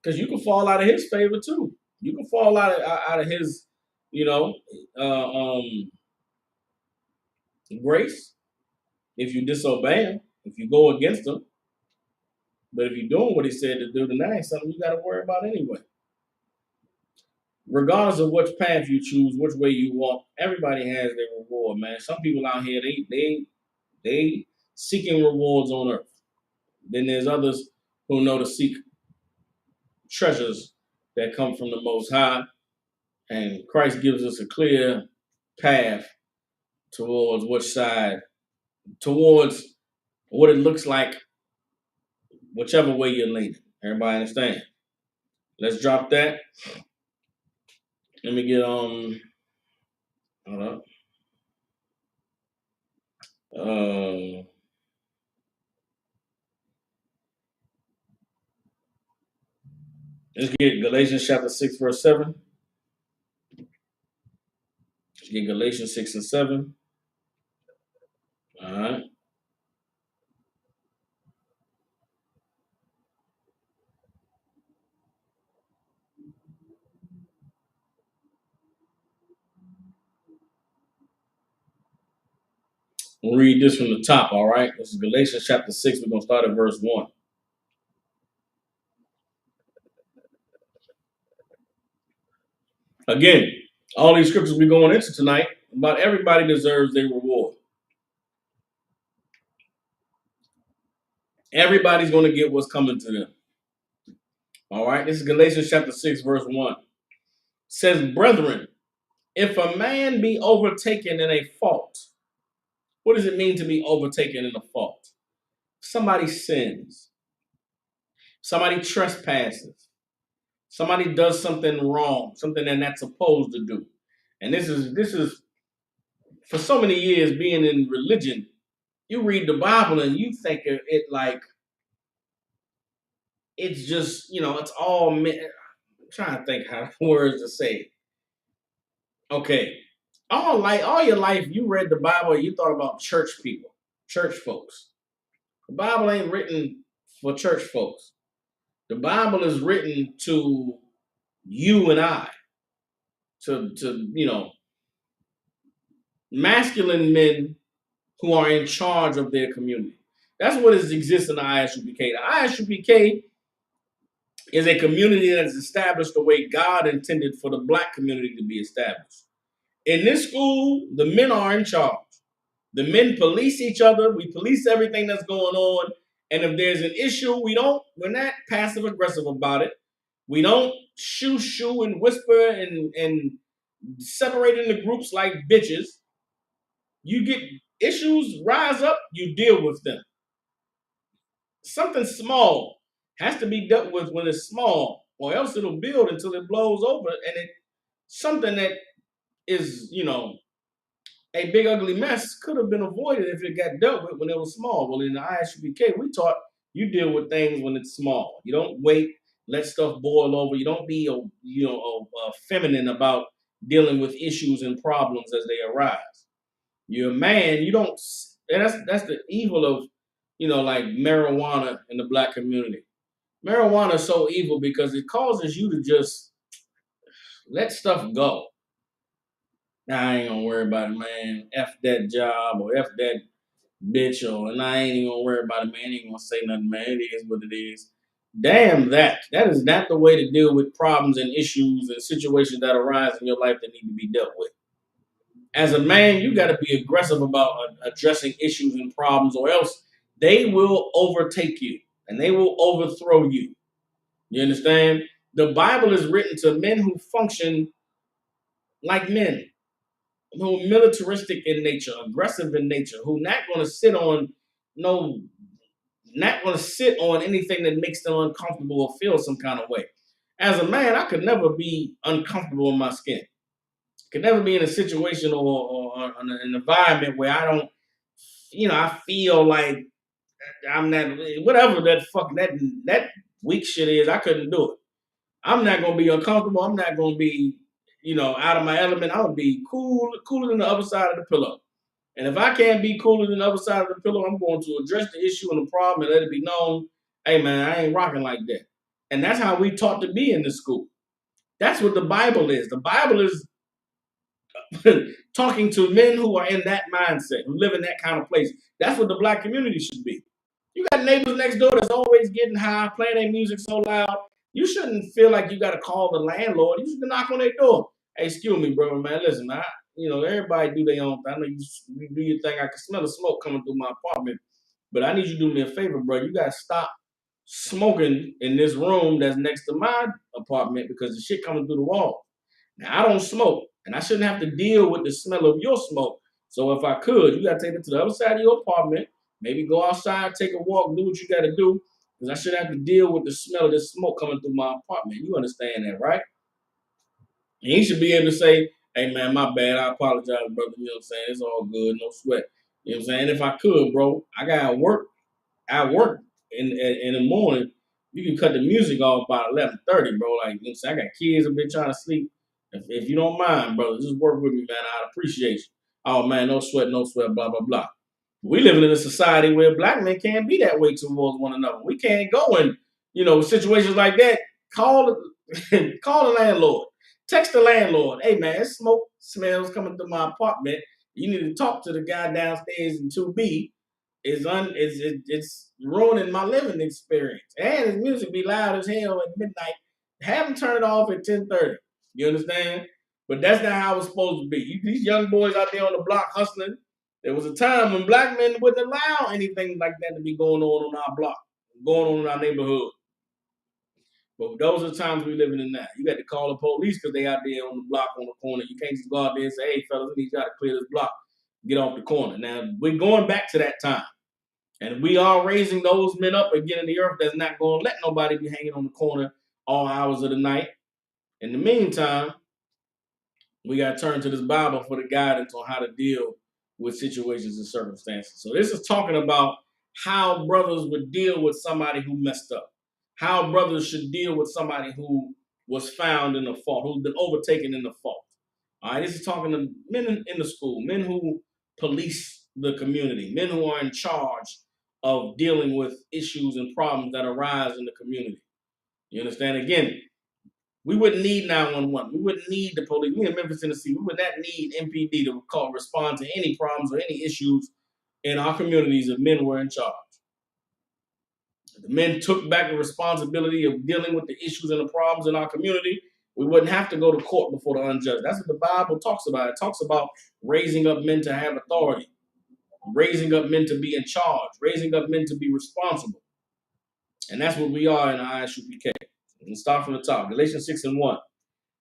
because you can fall out of His favor too. You can fall out of His, uh, um, grace if you disobey him, if you go against him. But if you're doing what he said to do, then that ain't something you got to worry about anyway. Regardless of which path you choose, which way you walk, everybody has their reward, man. Some people out here, they seeking rewards on earth. Then there's others who know to seek treasures that come from the Most High, and Christ gives us a clear path towards which side, towards what it looks like, whichever way you're leaning. Everybody understand? Let's drop that. Let me get hold up. Let's get Galatians chapter 6, verse 7. Let's get Galatians 6 and 7. All right. We'll read this from the top, all right? This is Galatians chapter 6. We're going to start at verse 1. Again, all these scriptures we're going into tonight, about everybody deserves their reward. Everybody's going to get what's coming to them. All right? This is Galatians chapter 6, verse 1. It says, brethren, if a man be overtaken in a fault, what does it mean to be overtaken in a fault? Somebody sins. Somebody trespasses. Somebody does something wrong, something they're not supposed to do. And this is for so many years being in religion, you read the Bible and you think it like it's just, it's all I'm trying to think how words to say. Okay. All your life you read the Bible and you thought about church people, church folks. The Bible ain't written for church folks. The Bible is written to you and I, to masculine men who are in charge of their community. That's what exists in the ISUPK. The ISUPK is a community that is established the way God intended for the black community to be established. In this school, the men are in charge. The men police each other. We police everything that's going on. And if there's an issue, we're not passive aggressive about it. We don't shoo and whisper and separate into groups like bitches. You get issues, rise up, you deal with them. Something small has to be dealt with when it's small, or else it'll build until it blows over. And something that is, a big ugly mess could have been avoided if it got dealt with when it was small. Well, in the ISUPK, we taught you deal with things when it's small. You don't wait, let stuff boil over. You don't be feminine about dealing with issues and problems as they arise. You're a man. You don't. And that's the evil of, like marijuana in the black community. Marijuana is so evil because it causes you to just let stuff go. Nah, I ain't gonna worry about it, man. F that job or F that bitch, and I ain't even gonna worry about it, man. I ain't gonna say nothing, man. It is what it is. Damn that. That is not the way to deal with problems and issues and situations that arise in your life that need to be dealt with. As a man, you got to be aggressive about addressing issues and problems, or else they will overtake you and they will overthrow you. You understand? The Bible is written to men who function like men, who are militaristic in nature, aggressive in nature, who not going to sit on anything that makes them uncomfortable or feel some kind of way. As a man, I could never be uncomfortable in my skin. Could never be in a situation or an environment where I don't, I feel like I'm not, whatever that weak shit is, I couldn't do it. I'm not gonna be uncomfortable. I'm not gonna be, out of my element. I'm gonna be cooler than the other side of the pillow. And if I can't be cooler than the other side of the pillow, I'm going to address the issue and the problem and let it be known, hey man, I ain't rocking like that. And that's how we taught to be in this school. That's what the Bible is. The Bible is talking to men who are in that mindset, who live in that kind of place. That's what the black community should be. You got neighbors next door that's always getting high, playing their music so loud. You shouldn't feel like you got to call the landlord. You should knock on their door. Hey, excuse me, brother, man. Listen, everybody do their own thing. I know you do your thing. I can smell the smoke coming through my apartment, but I need you to do me a favor, bro. You got to stop smoking in this room that's next to my apartment because the shit coming through the wall. Now, I don't smoke, and I shouldn't have to deal with the smell of your smoke. So if I could, you got to take it to the other side of your apartment, maybe go outside, take a walk, do what you got to do, because I shouldn't have to deal with the smell of this smoke coming through my apartment. You understand that, right? And he should be able to say, hey, man, my bad. I apologize, brother. You know what I'm saying? It's all good. No sweat. You know what I'm saying? If I could, bro, I got to work. I work in the morning. You can cut the music off by 11:30, bro. Like, you know, I got kids have been trying to sleep. If you don't mind, brother, just work with me, man. I'd appreciate you. Oh man, no sweat, blah blah blah. We living in a society where black men can't be that way towards one another. We can't go in, situations like that. Call call the landlord. Text the landlord. Hey man, smoke smells coming through my apartment. You need to talk to the guy downstairs in 2B. It's ruining my living experience. And his music be loud as hell at midnight. Have him turn it off at 10:30. You understand? But that's not how it's supposed to be. These young boys out there on the block hustling. There was a time when black men wouldn't allow anything like that to be going on our block, going on in our neighborhood. But those are the times we're living in now. You got to call the police because they out there on the block on the corner. You can't just go out there and say, hey, fellas, we need y'all to clear this block. Get off the corner. Now, we're going back to that time. And we are raising those men up again in the earth that's not going to let nobody be hanging on the corner all hours of the night. In the meantime, we got to turn to this Bible for the guidance on how to deal with situations and circumstances. So this is talking about how brothers would deal with somebody who messed up, how brothers should deal with somebody who was found in the fault, who's been overtaken in the fault. All right, this is talking to men in the school, men who police the community, men who are in charge of dealing with issues and problems that arise in the community. You understand? Again, we wouldn't need 911. We wouldn't need the police. We in Memphis, Tennessee. We would not need MPD to respond to any problems or any issues in our communities if men were in charge. If the men took back the responsibility of dealing with the issues and the problems in our community, we wouldn't have to go to court before the unjust. That's what the Bible talks about. It talks about raising up men to have authority, raising up men to be in charge, raising up men to be responsible. And that's what we are in ISUPK. Let's start from the top. Galatians 6:1.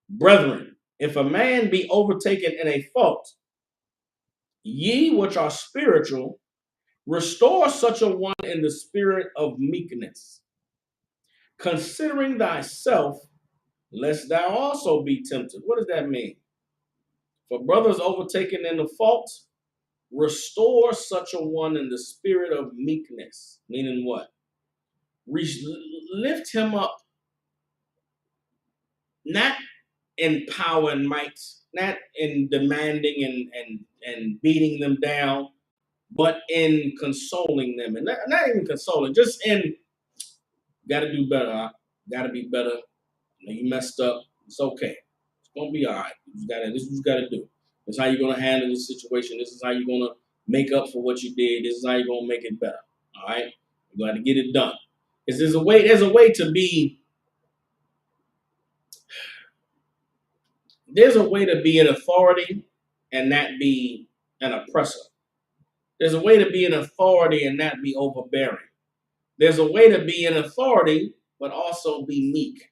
Brethren, if a man be overtaken in a fault, ye which are spiritual, restore such a one in the spirit of meekness, considering thyself, lest thou also be tempted. What does that mean? For brothers overtaken in the fault, restore such a one in the spirit of meekness. Meaning what? Lift him up, not in power and might, not in demanding and beating them down, but in consoling them. And not even consoling, just in, gotta do better, huh? Gotta be better. You messed up. It's okay. It's gonna be all right. This is what you gotta do. This is how you're gonna handle this situation. This is how you're gonna make up for what you did. This is how you're gonna make it better. All right? You gotta get it done. There's a way to be an authority and not be an oppressor. There's a way to be an authority and not be overbearing. There's a way to be an authority but also be meek.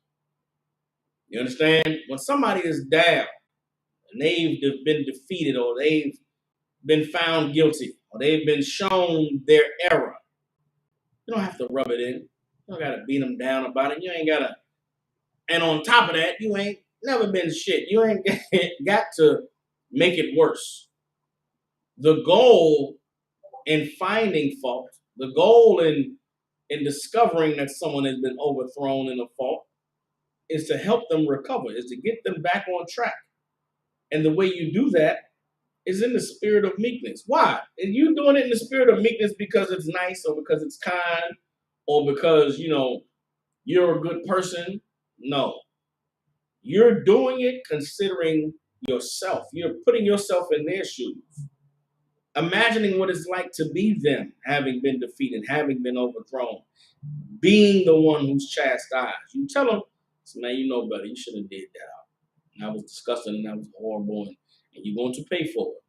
You understand? When somebody is down and they've been defeated or they've been found guilty or they've been shown their error, you don't have to rub it in. You don't got to beat them down about it. You ain't got to. And on top of that, you ain't never been shit. You ain't got to make it worse. The goal in finding fault, the goal in discovering that someone has been overthrown in a fault is to help them recover, is to get them back on track. And the way you do that is in the spirit of meekness. Why? Are you doing it in the spirit of meekness because it's nice or because it's kind or because, you're a good person? No. You're doing it considering yourself. You're putting yourself in their shoes, imagining what it's like to be them, having been defeated, having been overthrown, being the one who's chastised. You tell them, man, you know better. You should have did that. And that was disgusting and that was horrible, and you're going to pay for it.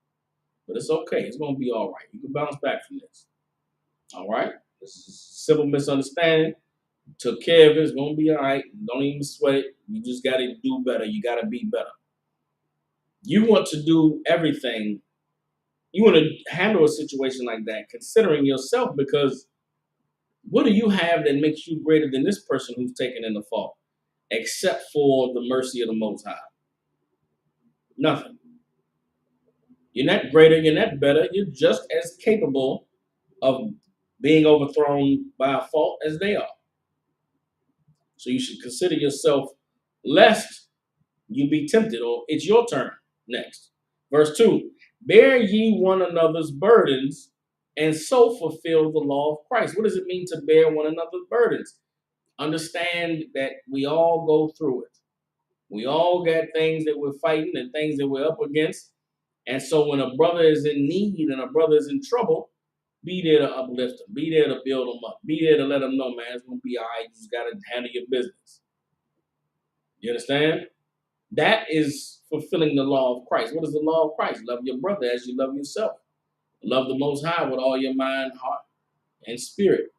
But it's okay. It's going to be all right. You can bounce back from this. All right? This is a simple misunderstanding. Took care of it. It's going to be all right. Don't even sweat it. You just got to do better. You got to be better. You want to do everything. You want to handle a situation like that, considering yourself, because what do you have that makes you greater than this person who's taken in the fault, except for the mercy of the Most High? Nothing. You're not greater. You're not better. You're just as capable of being overthrown by a fault as they are. So you should consider yourself, lest you be tempted, or it's your turn next. Verse 2, bear ye one another's burdens, and so fulfill the law of Christ. What does it mean to bear one another's burdens? Understand that we all go through it. We all got things that we're fighting and things that we're up against. And so when a brother is in need and a brother is in trouble, be there to uplift them. Be there to build them up. Be there to let them know, man, it's going to be all right. You just got to handle your business. You understand? That is fulfilling the law of Christ. What is the law of Christ? Love your brother as you love yourself. Love the Most High with all your mind, heart, and spirit.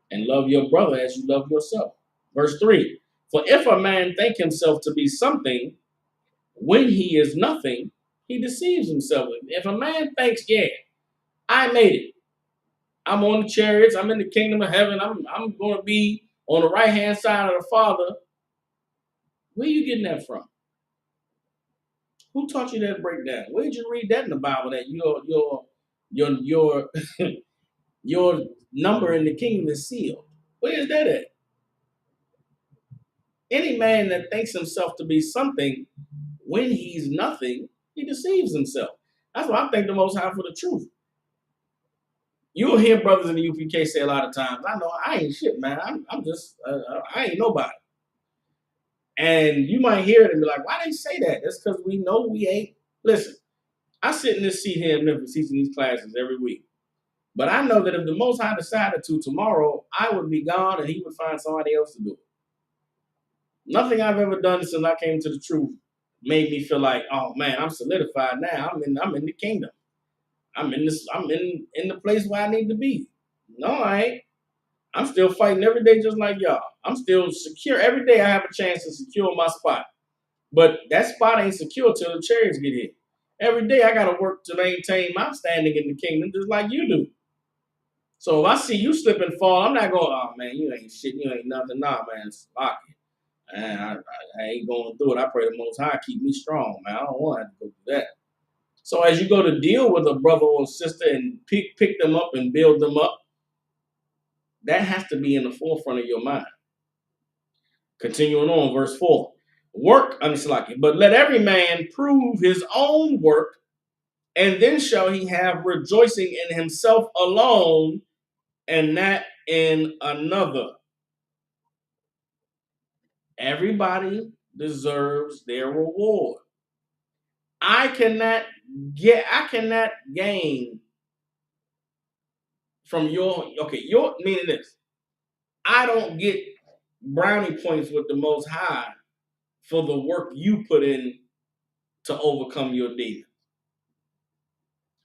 And love your brother as you love yourself. Verse 3, for if a man think himself to be something when he is nothing, he deceives himself. If a man thinks, yeah, I made it. I'm on the chariots. I'm in the kingdom of heaven. I'm going to be on the right-hand side of the Father. Where are you getting that from? Who taught you that breakdown? Where did you read that in the Bible, that your your number in the kingdom is sealed? Where is that at? Any man that thinks himself to be something when he's nothing, he deceives himself. That's why I thank the Most High for the truth. You'll hear brothers in the UPK say a lot of times, I know I ain't shit, man. I'm just, I ain't nobody. And you might hear it and be like, why they say that? That's because we know we ain't. Listen, I sit in this seat here in Memphis teaching these classes every week. But I know that if the Most High decided to tomorrow, I would be gone and he would find somebody else to do it. Nothing I've ever done since I came to the truth made me feel like, oh man, I'm solidified now. I'm in the kingdom. I'm in the place where I need to be. No, I ain't. I'm still fighting every day just like y'all. I'm still secure. Every day I have a chance to secure my spot. But that spot ain't secure till the chariots get hit. Every day I gotta work to maintain my standing in the kingdom just like you do. So if I see you slip and fall, I'm not going, oh man, you ain't shit, you ain't nothing. Nah, man, it's lucky. I ain't going through it. I pray the Most High keep me strong, man. I don't want to have to go through that. So as you go to deal with a brother or sister and pick them up and build them up, that has to be in the forefront of your mind. Continuing on, verse 4. But let every man prove his own work, and then shall he have rejoicing in himself alone, and not in another. Everybody deserves their reward. I cannot gain from your meaning this. I don't get brownie points with the Most High for the work you put in to overcome your demons.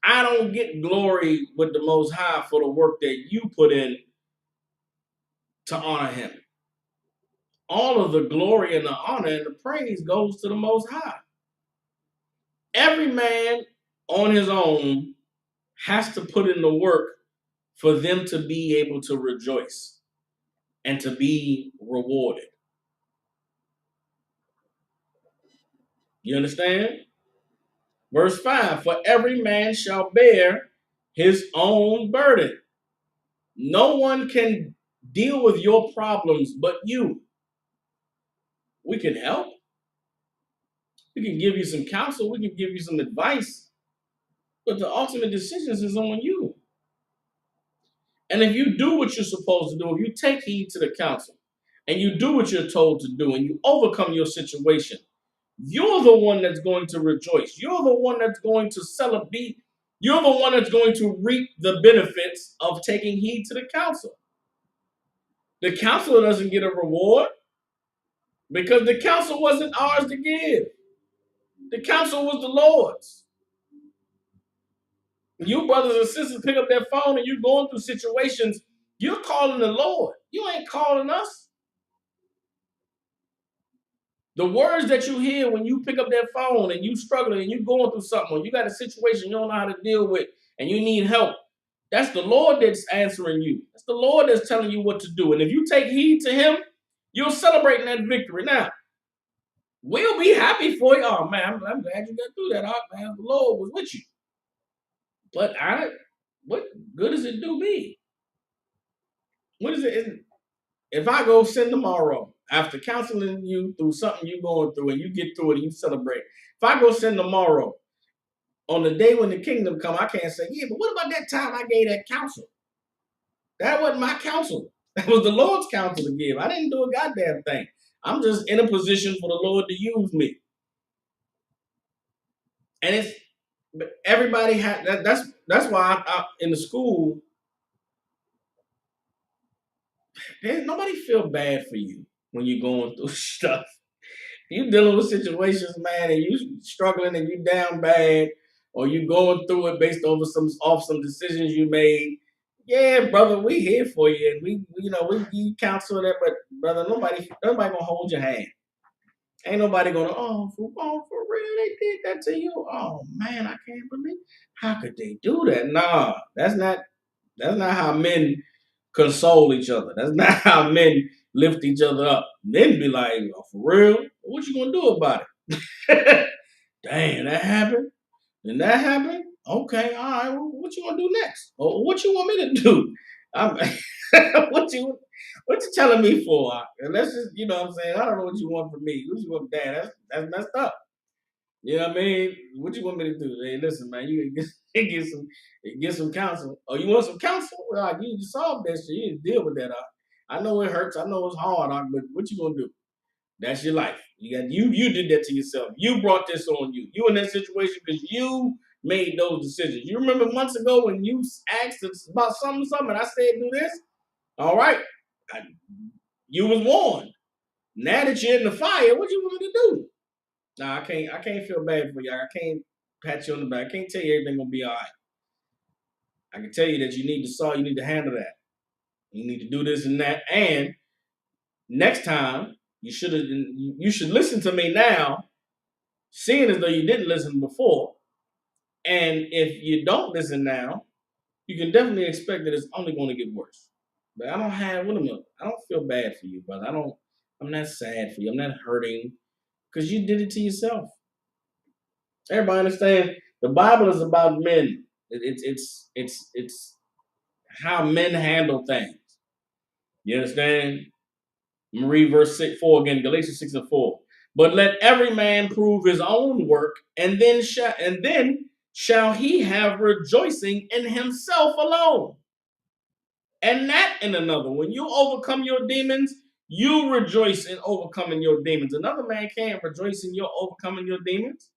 I don't get glory with the Most High for the work that you put in to honor him. All of the glory and the honor and the praise goes to the Most High. Every man on his own has to put in the work for them to be able to rejoice and to be rewarded. You understand? Verse 5, for every man shall bear his own burden. No one can deal with your problems but you. We can help. We can give you some counsel. We can give you some advice. But the ultimate decisions is on you. And if you do what you're supposed to do, if you take heed to the counsel, and you do what you're told to do, and you overcome your situation, You're the one that's going to rejoice. You're the one that's going to celebrate. You're the one that's going to reap the benefits of taking heed to the counsel. The counselor doesn't get a reward because the counsel wasn't ours to give. The counsel was the Lord's. You brothers and sisters pick up that phone and you're going through situations, you're calling the Lord. You ain't calling us. The words that you hear when you pick up that phone and you struggling and you going through something, or you got a situation you don't know how to deal with and you need help, that's the Lord that's answering you. That's the Lord that's telling you what to do. And if you take heed to him, you'll celebrate that victory. Now, we'll be happy for you. Oh man, I'm glad you got through that. Oh, man, the Lord was with you. But what good does it do me? What is it? If I go sin tomorrow after counseling you through something you're going through and you get through it and you celebrate, if I go sin tomorrow on the day when the kingdom come, I can't say, yeah, but what about that time I gave that counsel? That wasn't my counsel. That was the Lord's counsel to give. I didn't do a goddamn thing. I'm just in a position for the Lord to use me. And it's everybody had that's why I in the school, nobody feel bad for you when you're going through stuff. You dealing with situations, man, and you struggling and you down bad, or you going through it based over some decisions you made. Yeah, brother, we here for you, and we counsel that, but brother, nobody gonna hold your hand. Ain't nobody gonna for real they did that to you. Oh man, I can't believe how could they do that? Nah, that's not how men console each other. That's not how men lift each other up. Men be like, oh, for real? What you gonna do about it? Damn, that happened. And that happened? Okay, all right. Well, what you gonna do next? Or what you want me to do? I'm what you telling me for? And that's just, you know what I'm saying? I don't know what you want from me. What you want, Dad? That's messed up. You know what I mean? What you want me to do? Hey, listen, man, you get some counsel. Oh, you want some counsel? Well, you need to solve that shit. You need to deal with that. I know it hurts. I know it's hard, but what you gonna do? That's your life. You did that to yourself. You brought this on you. You in that situation because you made those decisions. You remember months ago when you asked us about something, and I said do this? All right. You was warned. Now that you're in the fire, what you want me to do? Nah, I can't feel bad for you. I can't pat you on the back. I can't tell you everything gonna be all right. I can tell you that you need to handle that. You need to do this and that. And next time, you should listen to me now, seeing as though you didn't listen before. And if you don't listen now, you can definitely expect that it's only going to get worse. But I don't feel bad for you, brother. I'm not sad for you. I'm not hurting because you did it to yourself. Everybody understand? The Bible is about men. It's how men handle things. You understand? I'm gonna read verse 4 again, Galatians 6:4. But let every man prove his own work, and then shall he have rejoicing in himself alone, and not in another. When you overcome your demons, you rejoice in overcoming your demons. Another man can't rejoice in your overcoming your demons.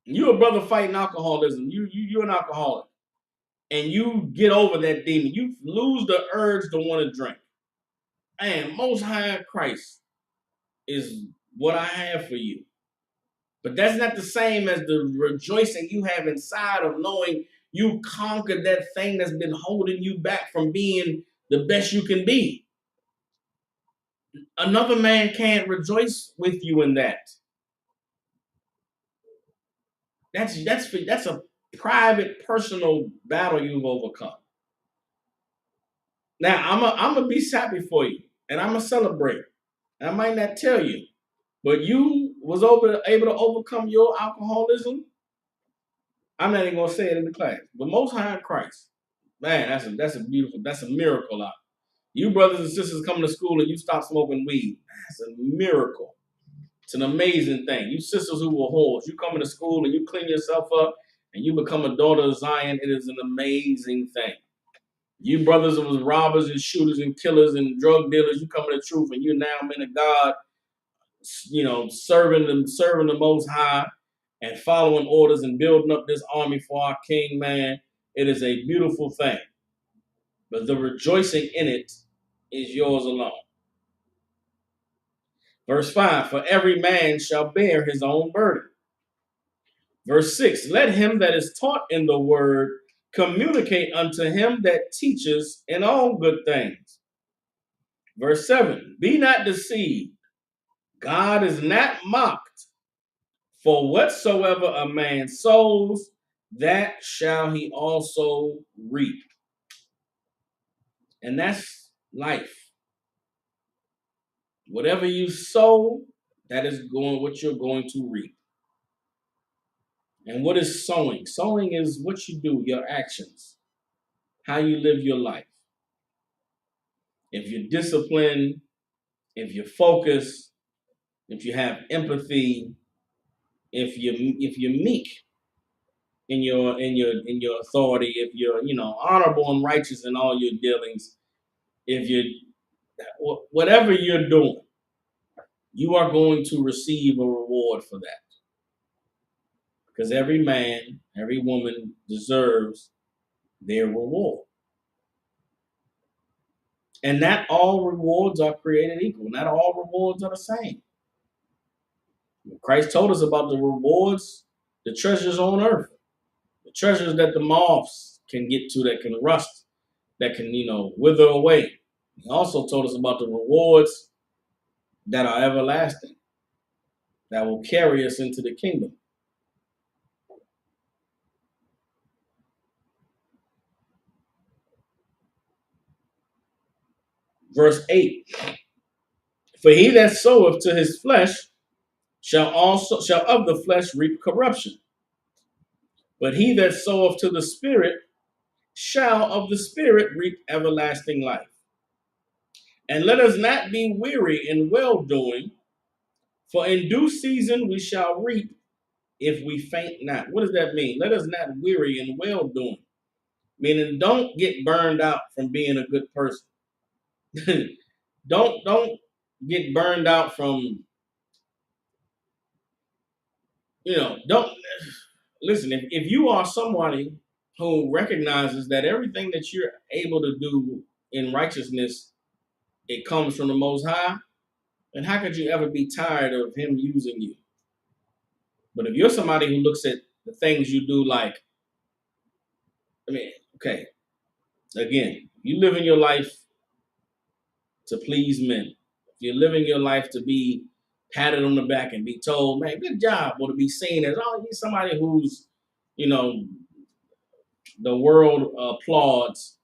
You a brother fighting alcoholism. You're an alcoholic, and you get over that demon. You lose the urge to want to drink. And Most High Christ is what I have for you. But that's not the same as the rejoicing you have inside of knowing you conquered that thing that's been holding you back from being the best you can be. Another man can't rejoice with you in that. That's a private, personal battle you've overcome. Now I'm gonna be happy for you, and I'm gonna celebrate. And I might not tell you, but you was able to overcome your alcoholism. I'm not even gonna say it in the class. But Most High Christ, man, that's a miracle out. You brothers and sisters coming to school and you stop smoking weed. That's a miracle. It's an amazing thing. You sisters who were whores, you come into school and you clean yourself up and you become a daughter of Zion. It is an amazing thing. You brothers who was robbers and shooters and killers and drug dealers, you come to the truth and you're now men of God. serving the Most High and following orders and building up this army for our King, man, it is a beautiful thing. But the rejoicing in it is yours alone. Verse 5, for every man shall bear his own burden. Verse 6, let him that is taught in the word communicate unto him that teaches in all good things. Verse 7, be not deceived. God is not mocked. For whatsoever a man sows, that shall he also reap. And that's life. Whatever you sow, that is what you're going to reap. And what is sowing? Sowing is what you do, your actions, how you live your life. If you're disciplined, if you're focused, if you have empathy, if you're meek in your authority, if you're honorable and righteous in all your dealings, if you whatever you're doing, you are going to receive a reward for that. Because every man, every woman deserves their reward. And not all rewards are created equal. Not all rewards are the same. Christ told us about the rewards, the treasures on earth, the treasures that the moths can get to, that can rust, that can, wither away. He also told us about the rewards that are everlasting, that will carry us into the kingdom. Verse 8, for he that soweth to his flesh shall of the flesh reap corruption. But he that soweth to the Spirit shall of the Spirit reap everlasting life. And let us not be weary in well-doing, for in due season we shall reap if we faint not. What does that mean? Let us not weary in well-doing. Meaning, don't get burned out from being a good person. Don't get burned out from, don't listen. If you are somebody who recognizes that everything that you're able to do in righteousness, it comes from the Most High, then how could you ever be tired of him using you? But if you're somebody who looks at the things you do like, okay, again, you live in your life to please men. If you're living your life to be patted on the back and be told, man, good job, or to be seen as, oh, he's somebody who's, the world applauds,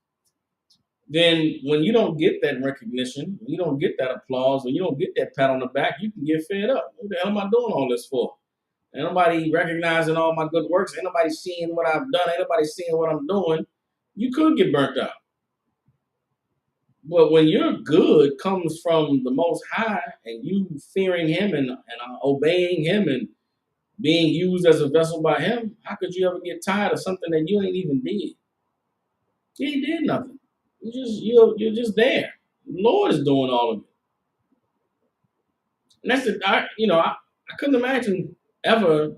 then when you don't get that recognition, when you don't get that applause, when you don't get that pat on the back, you can get fed up. What the hell am I doing all this for? Ain't nobody recognizing all my good works. Ain't nobody seeing what I've done. Ain't nobody seeing what I'm doing. You could get burnt out. But when your good comes from the Most High and you fearing him and obeying him and being used as a vessel by him, how could you ever get tired of something that you ain't even did? You ain't did nothing. You're just there. The Lord is doing all of it. And that's I couldn't imagine ever,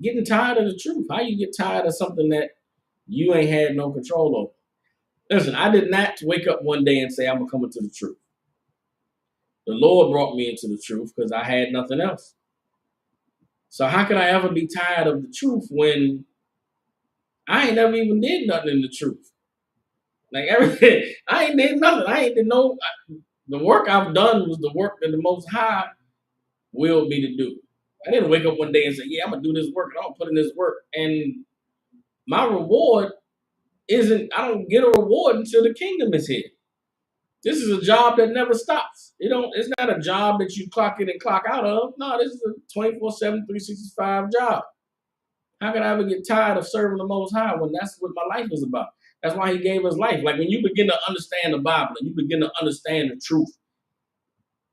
getting tired of the truth. How you get tired of something that you ain't had no control over? Listen, I did not wake up one day and say, I'm going to come into the truth. The Lord brought me into the truth because I had nothing else. So how could I ever be tired of the truth when I ain't never even did nothing in the truth? Like everything, I ain't did nothing. I ain't did no, the work I've done was the work that the Most High willed me to do. I didn't wake up one day and say, yeah, I'm going to do this work and I'm going to put in this work. And my reward I don't get a reward until the kingdom is here. This is a job that never stops. It's not a job that you clock in and clock out of. No, this is a 24/7, 365 job. How can I ever get tired of serving the Most High when that's what my life is about? That's why he gave us life. Like when you begin to understand the Bible and you begin to understand the truth,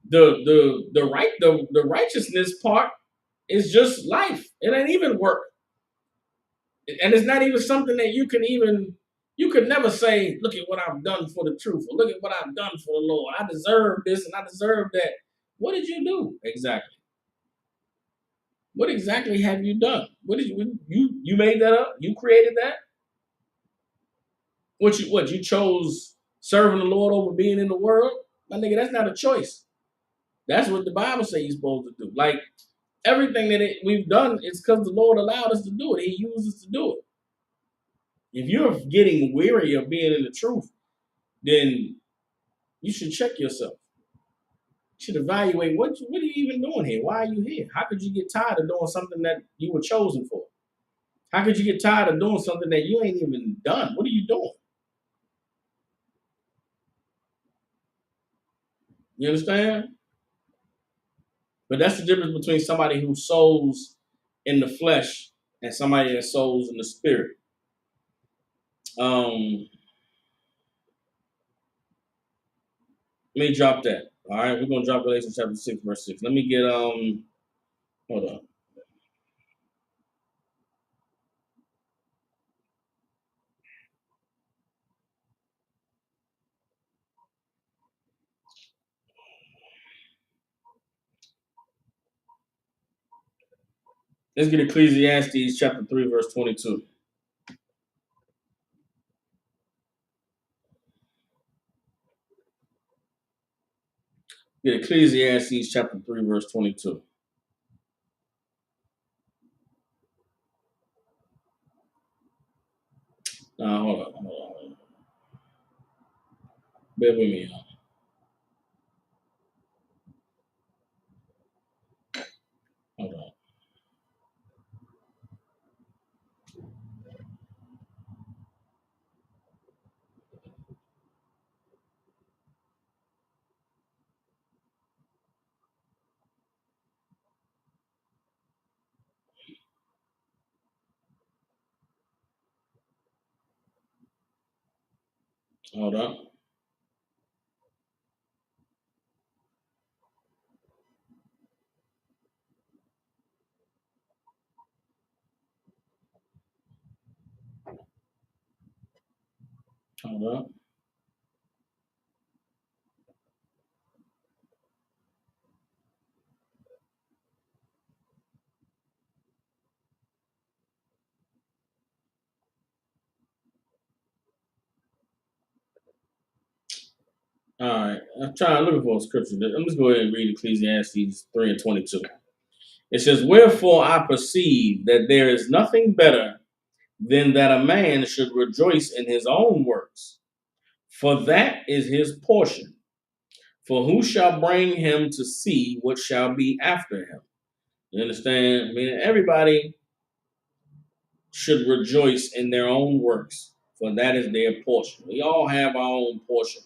the righteousness part is just life. It ain't even work. And it's not even something that you could never say, look at what I've done for the truth, or look at what I've done for the Lord. I deserve this and I deserve that. What did you do exactly? What exactly have you done? What did you made that up? You created that? What you chose serving the Lord over being in the world? My nigga, that's not a choice. That's what the Bible says you're supposed to do. Like everything that we've done is because the Lord allowed us to do it. He used us to do it. If you're getting weary of being in the truth, then you should check yourself. You should evaluate what are you even doing here? Why are you here? How could you get tired of doing something that you were chosen for? How could you get tired of doing something that you ain't even done? What are you doing? You understand? But that's the difference between somebody who sows in the flesh and somebody that sows in the spirit. Let me drop that. All right, we're gonna drop Galatians chapter 6, verse 6. Let me get hold on. Let's get Ecclesiastes chapter 3, verse 22. Get Ecclesiastes chapter 3, verse 22. Hold on. Bear with me, y'all. Hold on. Hold on. Hold on. All right. I'm trying looking for a scripture. I'm just go ahead and read Ecclesiastes 3 and 22. It says, "Wherefore I perceive that there is nothing better than that a man should rejoice in his own works, for that is his portion. For who shall bring him to see what shall be after him?" You understand? I mean, everybody should rejoice in their own works, for that is their portion. We all have our own portion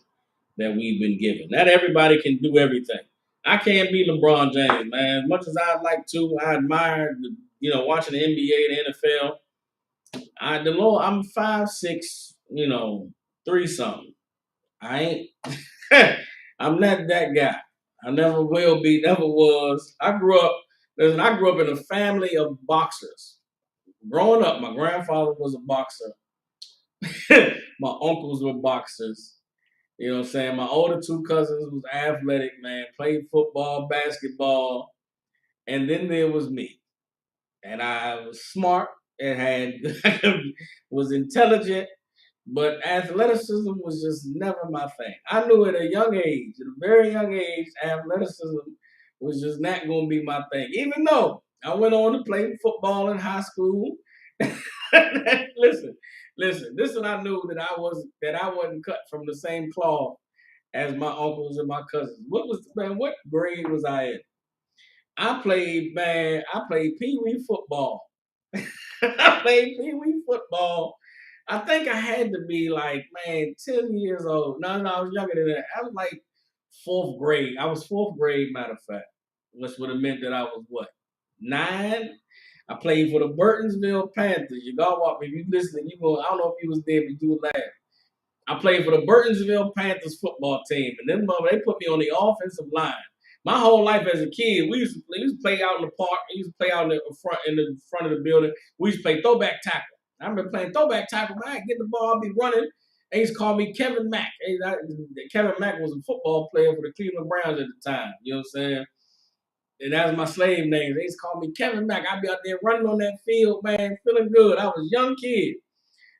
that we've been given. Not everybody can do everything. I can't be LeBron James, man. As much as I'd like to, I admire, watching the NBA, the NFL. I'm 5'6", 3 something. I ain't. I'm not that guy. I never will be. Never was. I grew up. Listen, I grew up in a family of boxers. Growing up, my grandfather was a boxer. My uncles were boxers. You know what I'm saying? My older two cousins was athletic, man, played football, basketball, and then there was me. And I was smart and had was intelligent, but athleticism was just never my thing. I knew at a young age, at a very young age, athleticism was just not going to be my thing. Even though I went on to play football in high school. listen, this is when I knew that I wasn't cut from the same cloth as my uncles and my cousins. What grade was I in? I played Pee Wee football. I played Pee Wee football. I think I had to be like, man, 10 years old. No, I was younger than that. I was like fourth grade. I was fourth grade, matter of fact, which would have meant that I was what, 9? I played for the Burtonsville Panthers. You got what? If you listening, I don't know if you was there, but you would laugh. I played for the Burtonsville Panthers football team, and then they put me on the offensive line. My whole life as a kid, we used to play out in the park. We used to play out in the front of the building. We used to play throwback tackle. I remember playing throwback tackle. Man, I get the ball, I'd be running, They used to call me Kevin Mack. Kevin Mack was a football player for the Cleveland Browns at the time. You know what I'm saying? And that was my slave name. They used to call me Kevin Mack. I'd be out there running on that field, man, feeling good. I was a young kid.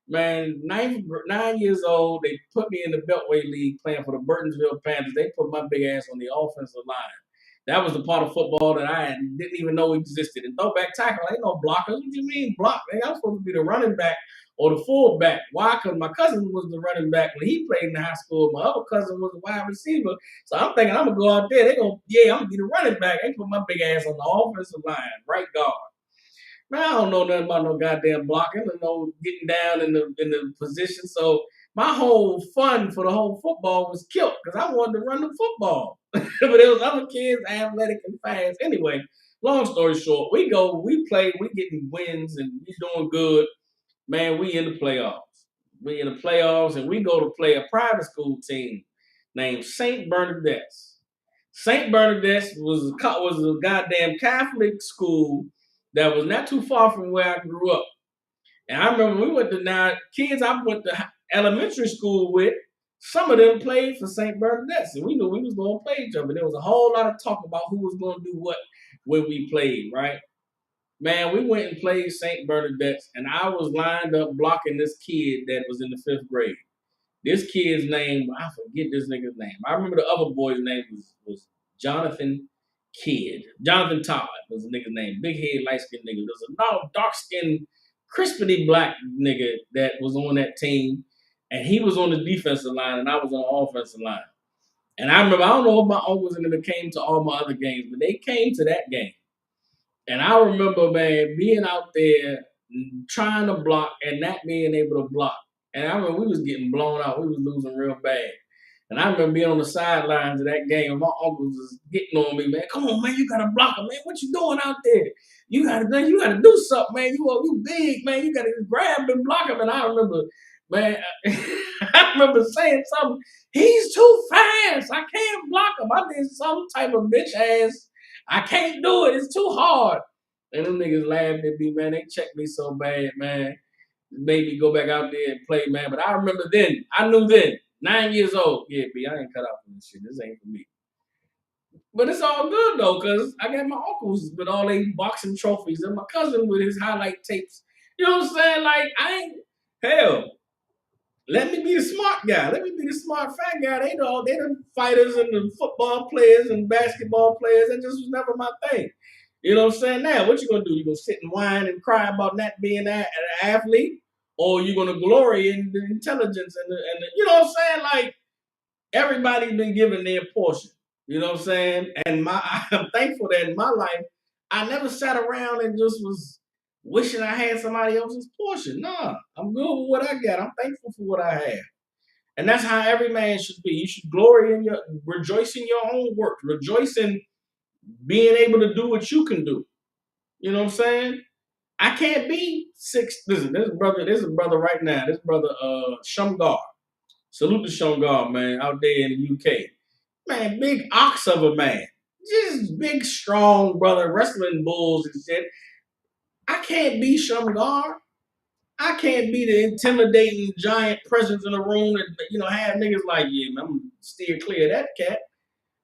Man, 9 years old, they put me in the Beltway League playing for the Burtonsville Panthers. They put my big ass on the offensive line. That was the part of football that I didn't even know existed. And throwback tackle, ain't no blockers. What do you mean block? Man, I'm supposed to be the running back or the fullback. Why? Because my cousin was the running back when he played in high school. My other cousin was the wide receiver. So I'm thinking I'm going to go out there. They go, yeah, I'm going to be the running back. They put my big ass on the offensive line, right guard. Man, I don't know nothing about no goddamn blocking or no getting down in the position. So my whole fun for the whole football was killed because I wanted to run the football. But there was other kids athletic and fast. Anyway, long story short, we play, we getting wins and we doing good. Man, we in the playoffs. We in the playoffs and we go to play a private school team named St. Bernadette's. St. Bernadette's was a goddamn Catholic school that was not too far from where I grew up. And I remember we went to kids I went to elementary school with, some of them played for St. Bernadette's. And we knew we was going to play each other. There was a whole lot of talk about who was going to do what when we played, right? Man, we went and played St. Bernadette's, and I was lined up blocking this kid that was in the 5th grade. This kid's name, I forget this nigga's name. I remember the other boy's name was Jonathan Kidd. Jonathan Todd was the nigga's name. Big head, light skinned nigga. There was a dark skinned, crispity black nigga that was on that team. And he was on the defensive line and I was on the offensive line. And I remember, I don't know if my uncles and them came to all my other games, but they came to that game. And I remember, man, being out there trying to block and not being able to block. And I remember we was getting blown out. We was losing real bad. And I remember being on the sidelines of that game. My uncles was getting on me, man. Come on, man, you gotta block him, man. What you doing out there? You gotta do something, man. You big, man. You gotta grab and block him. And I remember, man, I remember saying something. He's too fast. I can't block him. I did some type of bitch ass. I can't do it. It's too hard. And them niggas laughed at me, man. They checked me so bad, man. Made me go back out there and play, man. But I remember then, I knew then, 9 years old, yeah, B, I ain't cut out for this shit. This ain't for me. But it's all good though, cause I got my uncles with all they boxing trophies and my cousin with his highlight tapes. You know what I'm saying? Like hell. Let me be the smart guy. Let me be the smart fat guy. They the fighters and the football players and basketball players. That just was never my thing. You know what I'm saying? Now, what you gonna do? You gonna sit and whine and cry about not being an athlete, or you gonna glory in the intelligence and the you know what I'm saying? Like everybody's been given their portion. You know what I'm saying? And I'm thankful that in my life, I never sat around and just was wishing I had somebody else's portion. Nah, I'm good with what I got. I'm thankful for what I have. And that's how every man should be. You should rejoice in your own work, rejoice in being able to do what you can do. You know what I'm saying? I can't be six. Listen, there's a brother right now. This brother, Shumgar. Salute to Shumgar, man, out there in the UK. Man, big ox of a man. Just big, strong brother, wrestling bulls and shit. I can't be Shumgar. I can't be the intimidating giant presence in the room that, have niggas like, yeah, man, I'm gonna steer clear of that cat.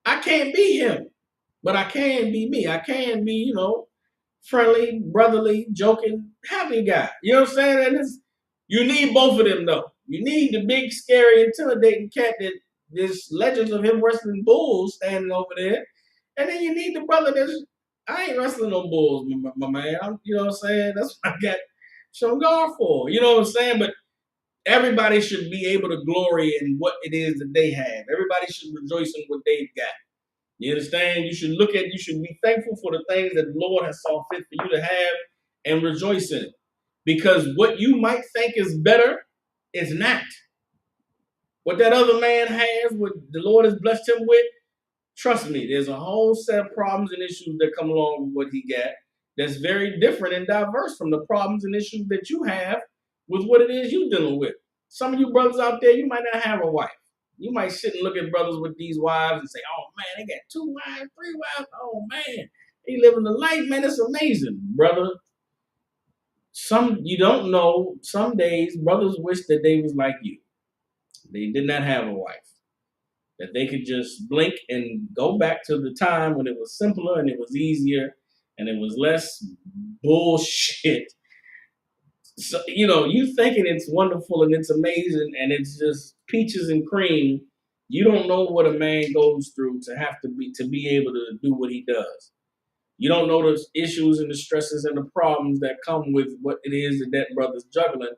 I can't be him, but I can be me. I can be, friendly, brotherly, joking, happy guy. You know what I'm saying? And you need both of them, though. You need the big, scary, intimidating cat that there's legends of him wrestling bulls standing over there. And then you need the brother I ain't wrestling no bulls, my man. You know what I'm saying? That's what I got Shumgar for. You know what I'm saying? But everybody should be able to glory in what it is that they have. Everybody should rejoice in what they've got. You understand? You should be thankful for the things that the Lord has saw fit for you to have and rejoice in it. Because what you might think is better is not. What that other man has, what the Lord has blessed him with, trust me, there's a whole set of problems and issues that come along with what he got that's very different and diverse from the problems and issues that you have with what it is you're dealing with. Some of you brothers out there, you might not have a wife. You might sit and look at brothers with these wives and say, oh, man, they got 2 wives, 3 wives. Oh, man, they living the life, man. It's amazing, brother. You don't know, some days brothers wish that they was like you. They did not have a wife. That they could just blink and go back to the time when it was simpler and it was easier and it was less bullshit. So, you thinking it's wonderful and it's amazing and it's just peaches and cream. You don't know what a man goes through to be able to do what he does. You don't know the issues and the stresses and the problems that come with what it is that brother's juggling.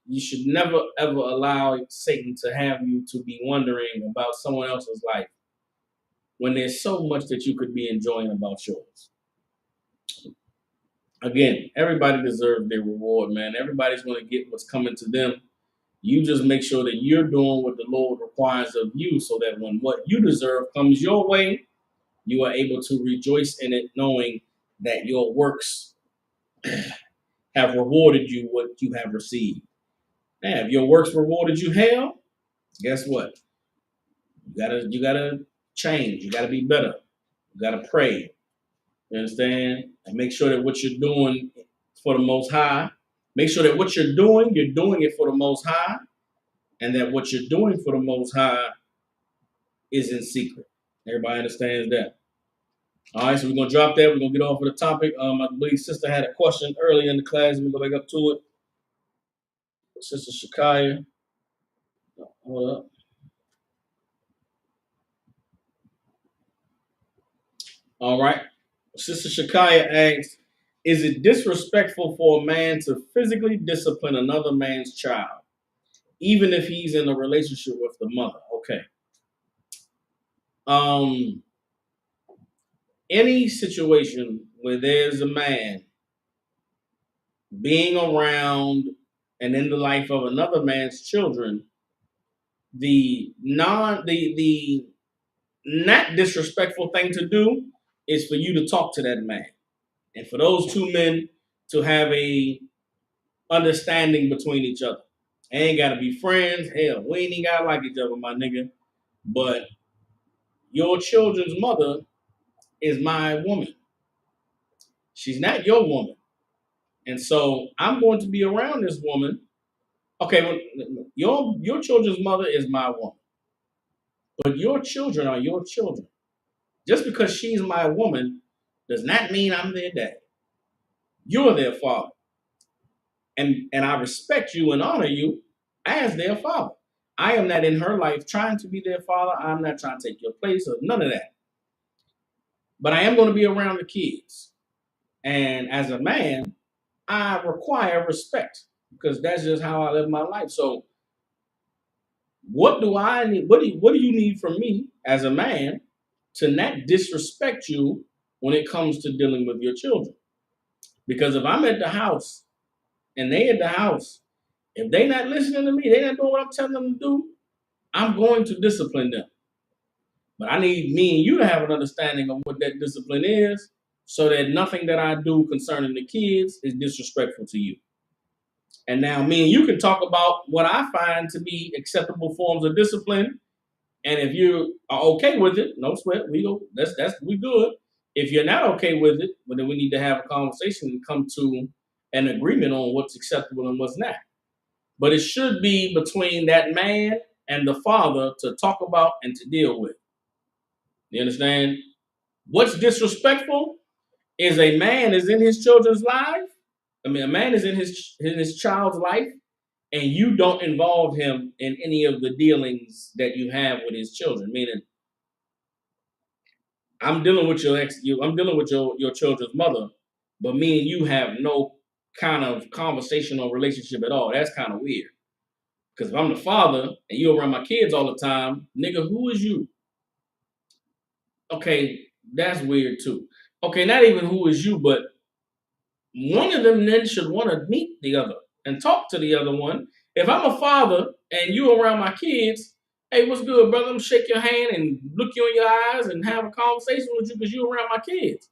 You should never ever allow Satan to have you to be wondering about someone else's life when there's so much that you could be enjoying about yours. Again, everybody deserves their reward, man. Everybody's going to get what's coming to them. You just make sure that you're doing what the Lord requires of you so that when what you deserve comes your way, you are able to rejoice in it, knowing that your works have rewarded you what you have received. Now, if your works rewarded you hell, guess what? You gotta change. You gotta be better. You gotta pray. You understand? And make sure that what you're doing for the Most High. Make sure that what you're doing it for the Most High, and that what you're doing for the Most High is in secret. Everybody understands that. All right, so we're gonna drop that. We're gonna get off of the topic. I believe sister had a question earlier in the class. Let me go back up to it. Sister Shakaya. Hold up. All right. Sister Shakaya asks, is it disrespectful for a man to physically discipline another man's child, even if he's in a relationship with the mother? Okay. Any situation where there's a man being around and in the life of another man's children, the not disrespectful thing to do is for you to talk to that man. And for those two men to have a understanding between each other. Ain't gotta be friends. Hell, we ain't even gotta like each other, my nigga. But your children's mother is my woman. She's not your woman. And so I'm going to be around this woman. Okay, well, your children's mother is my woman. But your children are your children. Just because she's my woman does not mean I'm their dad. You're their father. And I respect you and honor you as their father. I am not in her life trying to be their father. I'm not trying to take your place or none of that. But I am going to be around the kids. And as a man, I require respect because that's just how I live my life. So what do I need? What do you need from me as a man to not disrespect you when it comes to dealing with your children? Because if I'm at the house and they at the house, if they not listening to me, they not doing what I'm telling them to do, I'm going to discipline them. But I need me and you to have an understanding of what that discipline is so that nothing that I do concerning the kids is disrespectful to you. And now me and you can talk about what I find to be acceptable forms of discipline. And if you are okay with it, no sweat, we good. If you're not okay with it, well, then we need to have a conversation and come to an agreement on what's acceptable and what's not. But it should be between that man and the father to talk about and to deal with. You understand? What's disrespectful is a man is in his children's life. I mean, a man is in his child's life, and you don't involve him in any of the dealings that you have with his children. Meaning, I'm dealing with I'm dealing with your children's mother, but me and you have no kind of conversation or relationship at all. That's kind of weird. Because if I'm the father and you around my kids all the time, nigga, who is you? Okay, that's weird too. Okay, not even who is you, but one of them then should want to meet the other and talk to the other one. If I'm a father and you around my kids, hey, what's good, brother? I'm gonna shake your hand and look you in your eyes and have a conversation with you because you around my kids.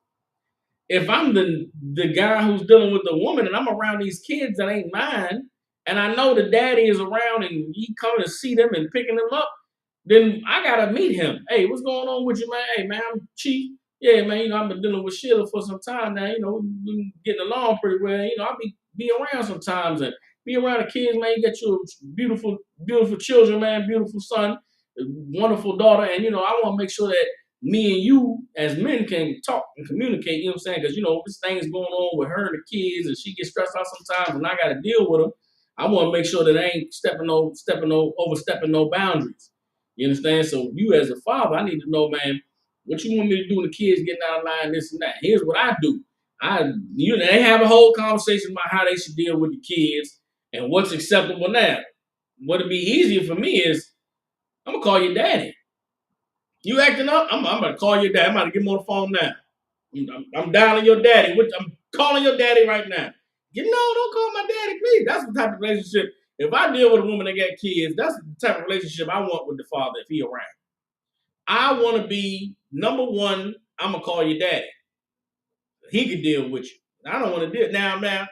If I'm the guy who's dealing with the woman and I'm around these kids that ain't mine, and I know the daddy is around and he coming to see them and picking them up, then I gotta meet him. Hey, what's going on with you, man? Hey, man, I'm Chief. Yeah, man, I've been dealing with Sheila for some time now. We've been getting along pretty well. I'll be around sometimes. And Be around the kids, man. You got your beautiful, beautiful children, man. Beautiful son, wonderful daughter, and I want to make sure that me and you as men can talk and communicate. You know what I'm saying? Because this thing's going on with her and the kids, and she gets stressed out sometimes, and I got to deal with them. I want to make sure that I ain't overstepping no boundaries. You understand? So you as a father, I need to know, man, what you want me to do when the kids getting out of line, this and that. Here's what I do. They have a whole conversation about how they should deal with the kids and what's acceptable now. What'd be easier for me is I'm gonna call your daddy. You acting up? I'm gonna call your dad. I'm gonna get him on the phone now. I'm dialing your daddy. I'm calling your daddy right now. Don't call my daddy, please. That's the type of relationship. If I deal with a woman that got kids, that's the type of relationship I want with the father if he around. I want to be number one. I'm gonna call your daddy. He can deal with you. I don't want to deal now.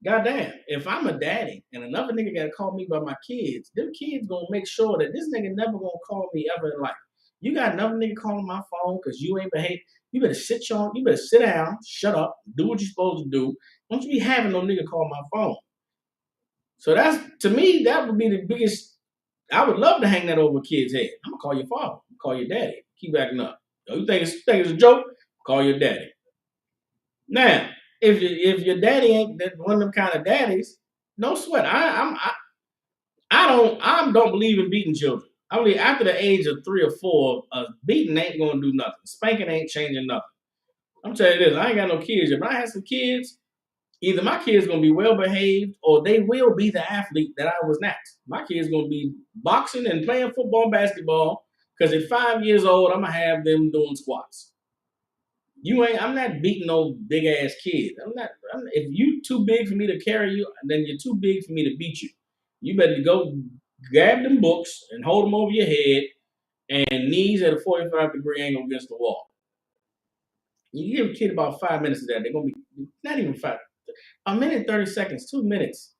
Goddamn, if I'm a daddy and another nigga gotta call me by my kids, them kids gonna make sure that this nigga never gonna call me ever in life. You got another nigga calling my phone because you ain't behave. You better sit down, shut up, do what you're supposed to do. Don't you be having no nigga call my phone. So to me, that would be the biggest. I would love to hang that over a kid's head. I'm gonna call your father, call your daddy. Keep acting up. You think it's a joke? Call your daddy. Now, if your daddy ain't one of them kind of daddies, no sweat. I don't believe in beating children. I believe after the age of 3 or 4, beating ain't gonna do nothing. Spanking ain't changing nothing. I'm telling you this, I ain't got no kids yet. But I have some kids. Either my kids gonna be well behaved or they will be the athlete that I was not. My kids gonna be boxing and playing football and basketball because at 5 years old, I'm gonna have them doing squats. I'm not beating no big ass kid. If you too big for me to carry you, then you're too big for me to beat you. You better go grab them books and hold them over your head and knees at a 45-degree angle against the wall. You give a kid about 5 minutes of that, they're gonna be not even 5. A minute, 30 seconds, 2 minutes.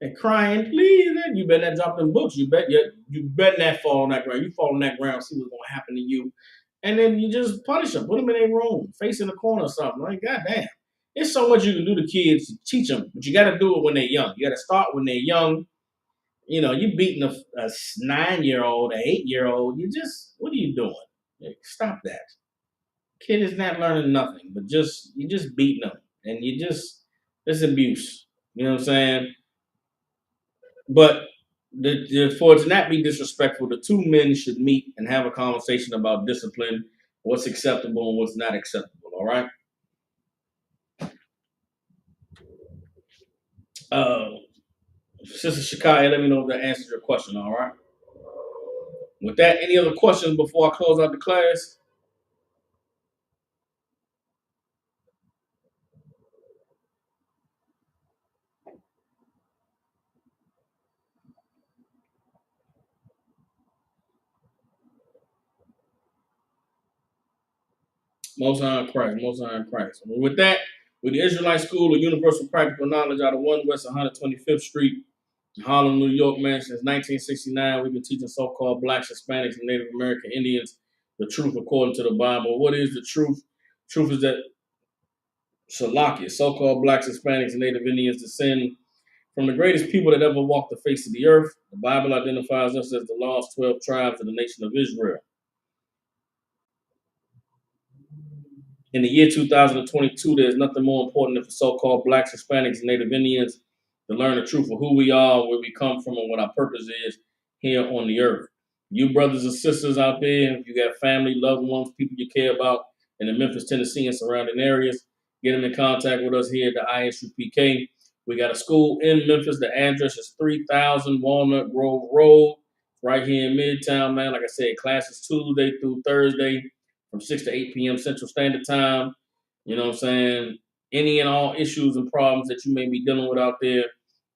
And crying, please, you better not drop them books. You better not fall on that ground. You fall on that ground, see what's gonna happen to you. And then you just punish them, put them in a room, face in the corner or something. Like, goddamn. There's so much you can do to kids to teach them, but you got to do it when they're young. You got to start when they're young. You beating a 9-year-old, an 8-year-old. What are you doing? Like, stop that. Kid is not learning nothing, but you just beating them, and it's abuse. You know what I'm saying? But for it to not be disrespectful, the two men should meet and have a conversation about discipline, what's acceptable and what's not acceptable. All right. Sister Shakai, let me know if that answers your question. All right. With that, any other questions before I close out the class? Most High in Christ, Most High in Christ. With that, with the Israelite School of Universal Practical Knowledge out of 1 West 125th Street, Harlem, New York, man, since 1969, we've been teaching so-called Blacks, Hispanics, and Native American Indians the truth according to the Bible. What is the truth? Truth is that Salakia, so-called Blacks, Hispanics, and Native Indians descend from the greatest people that ever walked the face of the earth. The Bible identifies us as the lost 12 tribes of the nation of Israel. In the year 2022, there's nothing more important than for so-called Blacks, Hispanics, and Native Indians to learn the truth of who we are, where we come from, and what our purpose is here on the earth. You brothers and sisters out there, if you got family, loved ones, people you care about in the Memphis, Tennessee, and surrounding areas, get them in contact with us here at the ISUPK. We got a school in Memphis. The address is 3000 Walnut Grove Road, right here in Midtown, man. Like I said, classes Tuesday through Thursday from 6 to 8 p.m. Central Standard Time. You know what I'm saying? Any and all issues and problems that you may be dealing with out there,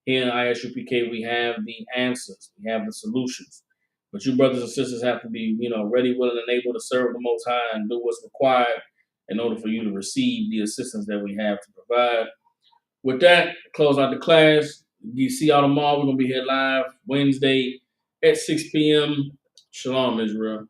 here in ISUPK, we have the answers. We have the solutions. But you brothers and sisters have to be, ready, willing, and able to serve the Most High and do what's required in order for you to receive the assistance that we have to provide. With that, close out the class. You see y'all tomorrow. We're going to be here live Wednesday at 6 p.m. Shalom, Israel.